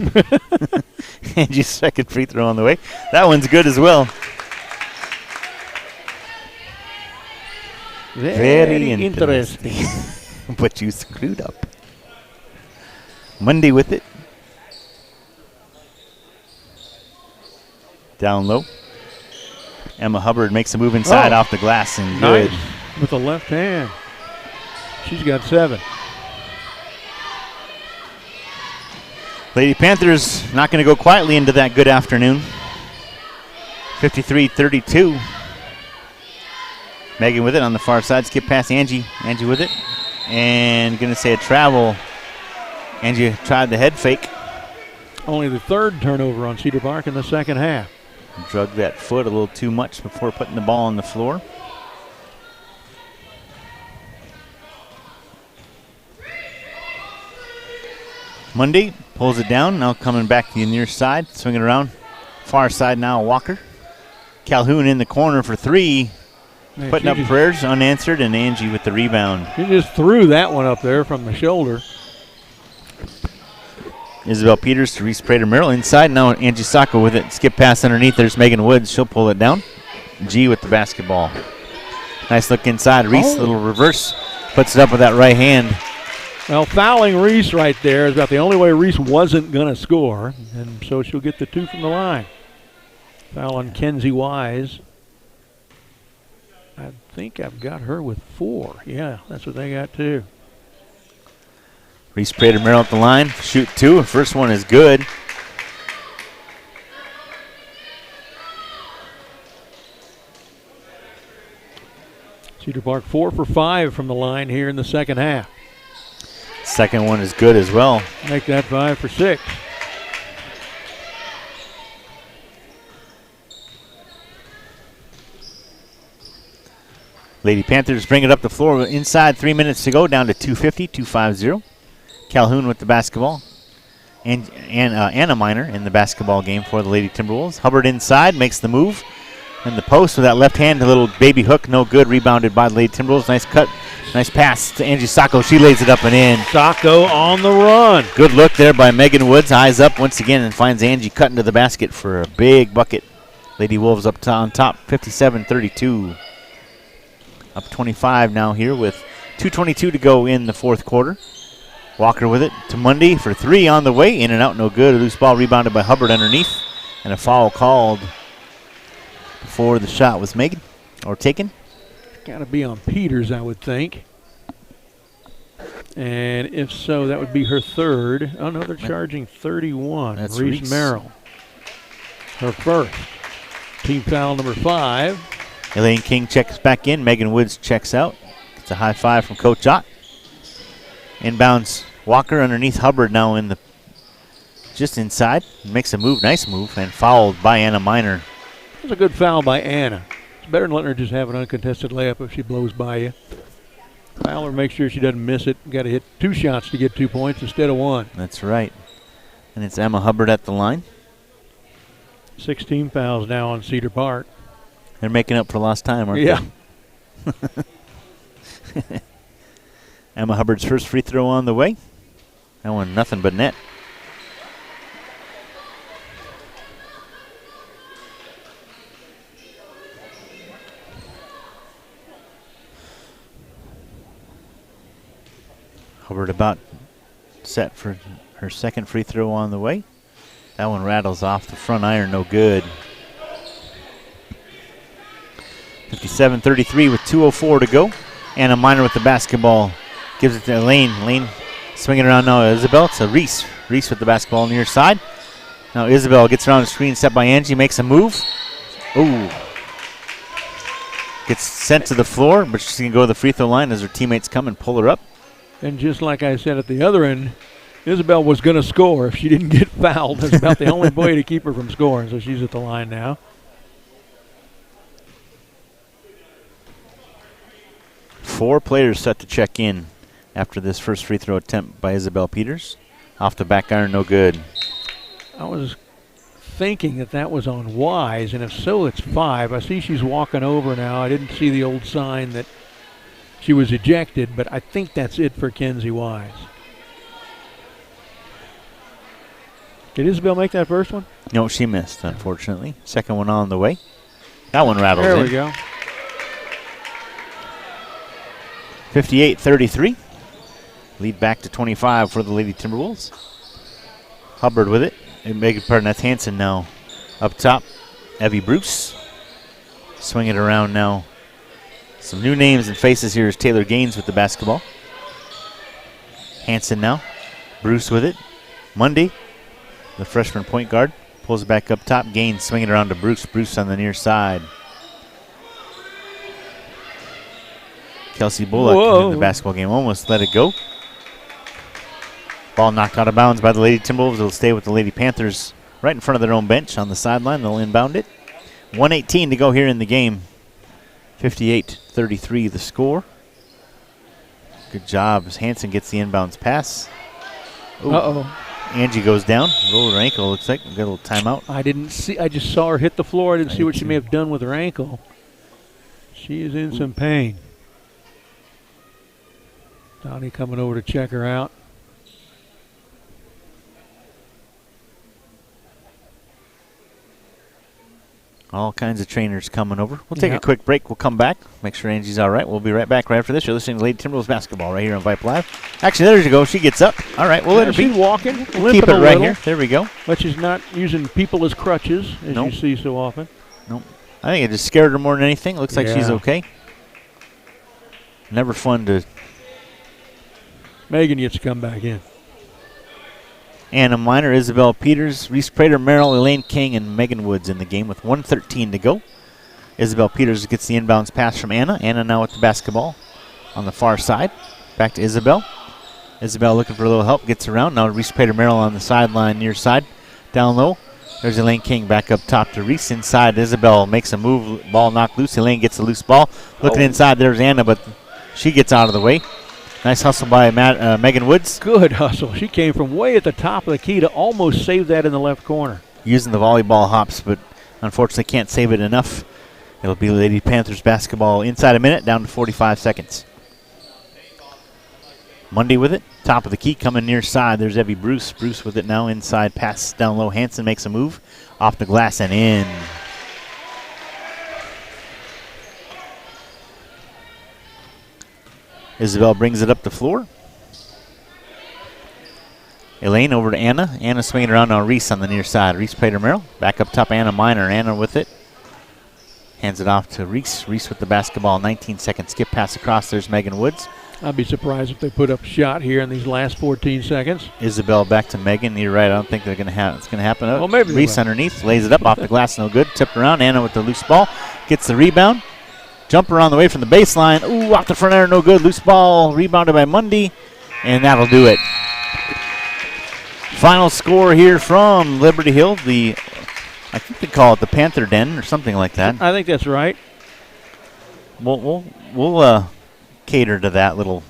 Speaker 1: Angie's second free throw on the way. That one's good as well. Very interesting. But you screwed up. Mundy with it. Down low. Emma Hubbard makes a move inside off the glass and
Speaker 2: nice.
Speaker 1: good.
Speaker 2: With the left hand. She's got 7.
Speaker 1: Lady Panthers not going to go quietly into that good afternoon. 53-32. Megan with it on the far side. Skip past Angie. Angie with it. And going to say a travel. Angie tried the head fake.
Speaker 2: Only the 3rd turnover on Cedar Park in the second half.
Speaker 1: Drug that foot a little too much before putting the ball on the floor. Monday pulls it down. Now coming back to the near side. Swinging around. Far side now, Walker. Calhoun in the corner for 3.
Speaker 2: Man,
Speaker 1: putting up prayers unanswered, and Angie with the rebound.
Speaker 2: She just threw that one up there from the shoulder.
Speaker 1: Isabel Peters to Reese Prater Merrill inside. Now Angie Sacco with it. Skip pass underneath. There's Megan Woods. She'll pull it down. G with the basketball. Nice look inside. Reese, little reverse. Puts it up with that right hand.
Speaker 2: Well, fouling Reese right there is about the only way Reese wasn't going to score. And so she'll get the 2 from the line. Foul on Kenzie Wise. I think I've got her with 4. Yeah, that's what they got too.
Speaker 1: Reese Prater Merrill at the line. Shoot 2. The first one is good.
Speaker 2: Cedar Park 4 for 5 from the line here in the second half.
Speaker 1: Second one is good as well.
Speaker 2: Make that 5 for 6.
Speaker 1: Lady Panthers bring it up the floor inside. 3 minutes to go, down to 250, 250. Calhoun with the basketball. And Anna Miner in the basketball game for the Lady Timberwolves. Hubbard inside, makes the move. And the post with that left hand, a little baby hook, no good. Rebounded by the Lady Timberwolves. Nice cut, nice pass to Angie Sacco. She lays it up and in.
Speaker 2: Sacco on the run.
Speaker 1: Good look there by Megan Woods. Eyes up once again and finds Angie cutting to the basket for a big bucket. Lady Wolves up on top, 57-32. Up 25 now here with 2:22 to go in the fourth quarter. Walker with it to Mundy for 3 on the way. In and out, no good. A loose ball rebounded by Hubbard underneath. And a foul called before the shot was made or taken.
Speaker 2: Got to be on Peters, I would think. And if so, that would be her 3rd. Oh, no, they're charging 31.
Speaker 1: That's
Speaker 2: Reese Merrill. Her first. Team foul number 5.
Speaker 1: Elaine King checks back in. Megan Woods checks out. Gets a high 5 from Coach Ott. Inbounds Walker underneath Hubbard now in the just inside. Makes a move, nice move, and fouled by Anna Miner.
Speaker 2: It was a good foul by Anna. It's better than letting her just have an uncontested layup if she blows by you. Foul her, make sure she doesn't miss it. Got to hit 2 shots to get 2 points instead of 1.
Speaker 1: That's right. And it's Emma Hubbard at the line.
Speaker 2: 16 fouls now on Cedar Park.
Speaker 1: They're making up for lost time, aren't they? Emma Hubbard's first free throw on the way. That one nothing but net. Hubbard about set for her second free throw on the way. That one rattles off the front iron, no good. 57-33 with 2:04 to go. Anna Miner with the basketball. Gives it to Elaine. Lane swinging around now. Isabel. It's a Reese. Reese with the basketball near side. Now Isabel gets around the screen, set by Angie, makes a move. Ooh. Gets sent to the floor, but she's going to go to the free throw line as her teammates come and pull her up.
Speaker 2: And just like I said at the other end, Isabel was going to score if she didn't get fouled. That's about the only way to keep her from scoring, so she's at the line now.
Speaker 1: Four players set to check in after this first free throw attempt by Isabel Peters. Off the back iron, no good.
Speaker 2: I was thinking that was on Wise, and if so, it's 5. I see she's walking over now. I didn't see the old sign that she was ejected, but I think that's it for Kenzie Wise. Did Isabel make that first one?
Speaker 1: No, she missed, unfortunately. Second one on the way. That one rattles in.
Speaker 2: There we go.
Speaker 1: 58-33. Lead back to 25 for the Lady Timberwolves. Hubbard with it. And beg your pardon, that's Hanson now. Up top, Evie Bruce. Swing it around now. Some new names and faces here is Taylor Gaines with the basketball. Hanson now. Bruce with it. Mundy, the freshman point guard, pulls it back up top. Gaines swinging around to Bruce. Bruce on the near side. Kelsey Bullock in the basketball game almost let it go. Ball knocked out of bounds by the Lady Timberwolves. It'll stay with the Lady Panthers right in front of their own bench on the sideline. They'll inbound it. 1:18 to go here in the game. 58-33 the score. Good job as Hanson gets the inbounds pass.
Speaker 2: Uh-oh.
Speaker 1: Angie goes down. Rolled her ankle, looks like. Got a little timeout.
Speaker 2: I didn't see. I just saw her hit the floor. I didn't see what she may have done with her ankle. She is in some pain. Donnie coming over to check her out.
Speaker 1: All kinds of trainers coming over. We'll take a quick break. We'll come back. Make sure Angie's all right. We'll be right back right after this. You're listening to Lady Timberwolves basketball right here on Vype Live. Actually, there you go. She gets up. All right, we'll let her be.
Speaker 2: She's walking.
Speaker 1: We'll keep it right here. There we go.
Speaker 2: But she's not using people as crutches, as you see so often.
Speaker 1: Nope. I think it just scared her more than anything. Looks like she's okay. Never fun to...
Speaker 2: Megan gets to come back in.
Speaker 1: Anna Miner, Isabel Peters, Reese Prater, Merrill, Elaine King, and Megan Woods in the game with 1:13 to go. Isabel Peters gets the inbounds pass from Anna. Anna now with the basketball on the far side. Back to Isabel. Isabel looking for a little help, gets around. Now Reese Prater, Merrill on the sideline near side. Down low. There's Elaine King back up top to Reese. Inside, Isabel makes a move. Ball knocked loose. Elaine gets a loose ball. Looking inside, there's Anna, but she gets out of the way. Nice hustle by Megan Woods.
Speaker 2: Good hustle. She came from way at the top of the key to almost save that in the left corner.
Speaker 1: Using the volleyball hops, but unfortunately can't save it enough. It'll be Lady Panthers basketball inside a minute, down to 45 seconds. Mundy with it. Top of the key coming near side. There's Evie Bruce. Bruce with it now inside. Pass down low. Hanson makes a move. Off the glass and in. Isabel brings it up the floor. Elaine over to Anna. Anna swinging around now. Reese on the near side. Reese Prater Merrill. Back up top, Anna Miner. Anna with it. Hands it off to Reese. Reese with the basketball. 19-second skip pass across. There's Megan Woods.
Speaker 2: I'd be surprised if they put up a shot here in these last 14 seconds.
Speaker 1: Isabel back to Megan. You're right. I don't think they're going to have it's going to happen.
Speaker 2: Well, maybe
Speaker 1: Reese underneath. Lays it up off the glass. No good. Tipped around. Anna with the loose ball. Gets the rebound. Jumper on the way from the baseline. Ooh, off the front air, no good. Loose ball, rebounded by Mundy, and that'll do it. Final score here from Liberty Hill, I think they call it the Panther Den or something like that.
Speaker 2: I think that's right.
Speaker 1: We'll cater to that little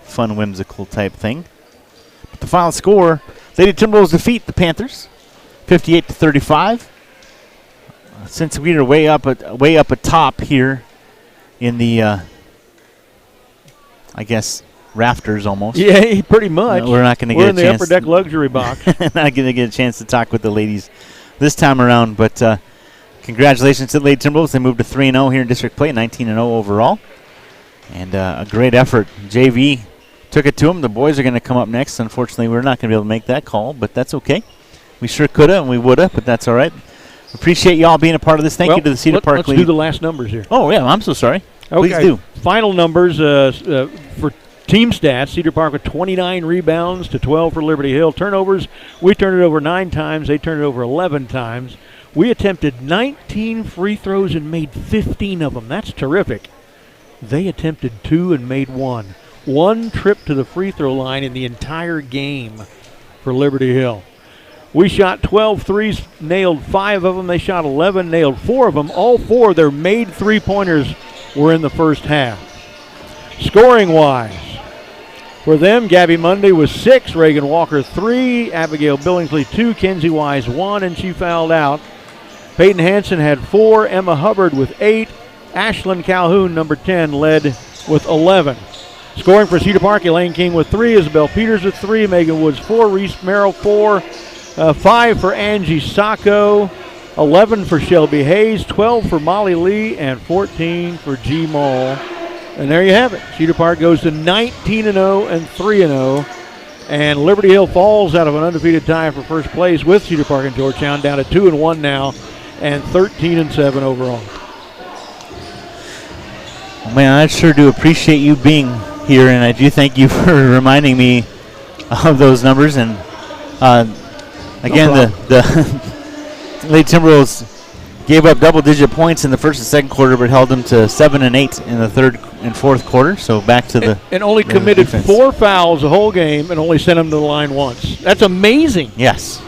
Speaker 1: fun, whimsical type thing. But the final score, Lady Timberwolves defeat the Panthers, 58-35. Since we are way up atop here in the, I guess, rafters almost.
Speaker 2: Yeah, pretty much.
Speaker 1: We're not going to get a chance.
Speaker 2: We're in the upper deck luxury box.
Speaker 1: Not going to get a chance to talk with the ladies this time around. But congratulations to the Lady Timberwolves. They moved to 3-0 here in district play, 19-0 overall. And a great effort. JV took it to them. The boys are going to come up next. Unfortunately, we're not going to be able to make that call, but that's okay. We sure could have, and we would have, but that's all right. Appreciate you all being a part of this. Thank you to the Cedar Park
Speaker 2: Let's do the last numbers here.
Speaker 1: Oh, yeah, I'm so sorry.
Speaker 2: Okay.
Speaker 1: Please do.
Speaker 2: Final numbers for team stats. Cedar Park with 29 rebounds to 12 for Liberty Hill. Turnovers, we turned it over 9 times. They turned it over 11 times. We attempted 19 free throws and made 15 of them. That's terrific. They attempted 2 and made 1. 1 trip to the free throw line in the entire game for Liberty Hill. We shot 12 threes, nailed 5 of them. They shot 11, nailed 4 of them. All 4 of their made three-pointers were in the first half. Scoring-wise, for them, Gabby Mundy was 6, Reagan Walker 3, Abigail Billingsley 2, Kenzie Wise 1, and she fouled out. Peyton Hansen had 4, Emma Hubbard with 8, Ashlyn Calhoun, number 10, led with 11. Scoring for Cedar Park, Elaine King with 3, Isabel Peters with 3, Megan Woods 4, Reese Merrill 4, 5 for Angie Sacco, 11 for Shelby Hayes, 12 for Molly Lee, and 14 for G. Mull. And there you have it. Cedar Park goes to 19-0 and 3-0. And Liberty Hill falls out of an undefeated tie for first place with Cedar Park and Georgetown, down to 2-1 now, and 13-7 overall.
Speaker 1: Man, I sure do appreciate you being here, and I do thank you for reminding me of those numbers. And again, the Lady Timberwolves gave up double-digit points in the first and second quarter, but held them to 7 and 8 in the third and fourth quarter. So back to the
Speaker 2: and only committed defense. 4 fouls the whole game, and only sent them to the line once. That's amazing.
Speaker 1: Yes.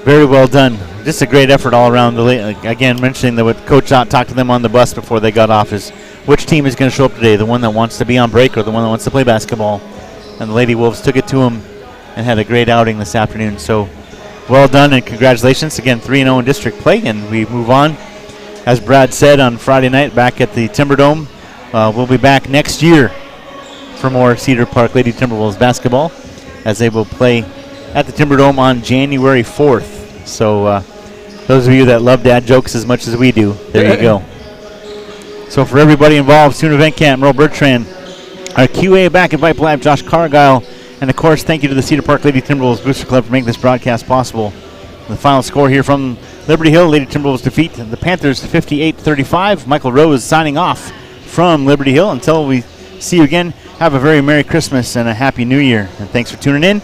Speaker 1: Very well done. Just a great effort all around. Again, mentioning that what Coach Ott talked to them on the bus before they got off is which team is going to show up today, the one that wants to be on break or the one that wants to play basketball. And the Lady Wolves took it to them and had a great outing this afternoon. So well done and congratulations. Again, 3-0 in district play, and we move on. As Brad said on Friday night back at the Timberdome, we'll be back next year for more Cedar Park Lady Timberwolves basketball as they will play at the Timberdome on January 4th. So those of you that love dad jokes as much as we do, there you go. So for everybody involved, Sooner Van Camp, Merle Bertrand, our QA back at Vype Live, Josh Cargile, and of course, thank you to the Cedar Park Lady Timberwolves Booster Club for making this broadcast possible. The final score here from Liberty Hill, Lady Timberwolves defeat the Panthers 58-35. Michael Rose signing off from Liberty Hill. Until we see you again, have a very Merry Christmas and a Happy New Year. And thanks for tuning in.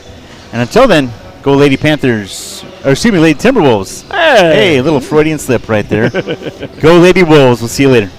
Speaker 1: And until then, go Lady Panthers, or excuse me, Lady Timberwolves. Hey, a little Freudian slip right there. Go Lady Wolves. We'll see you later.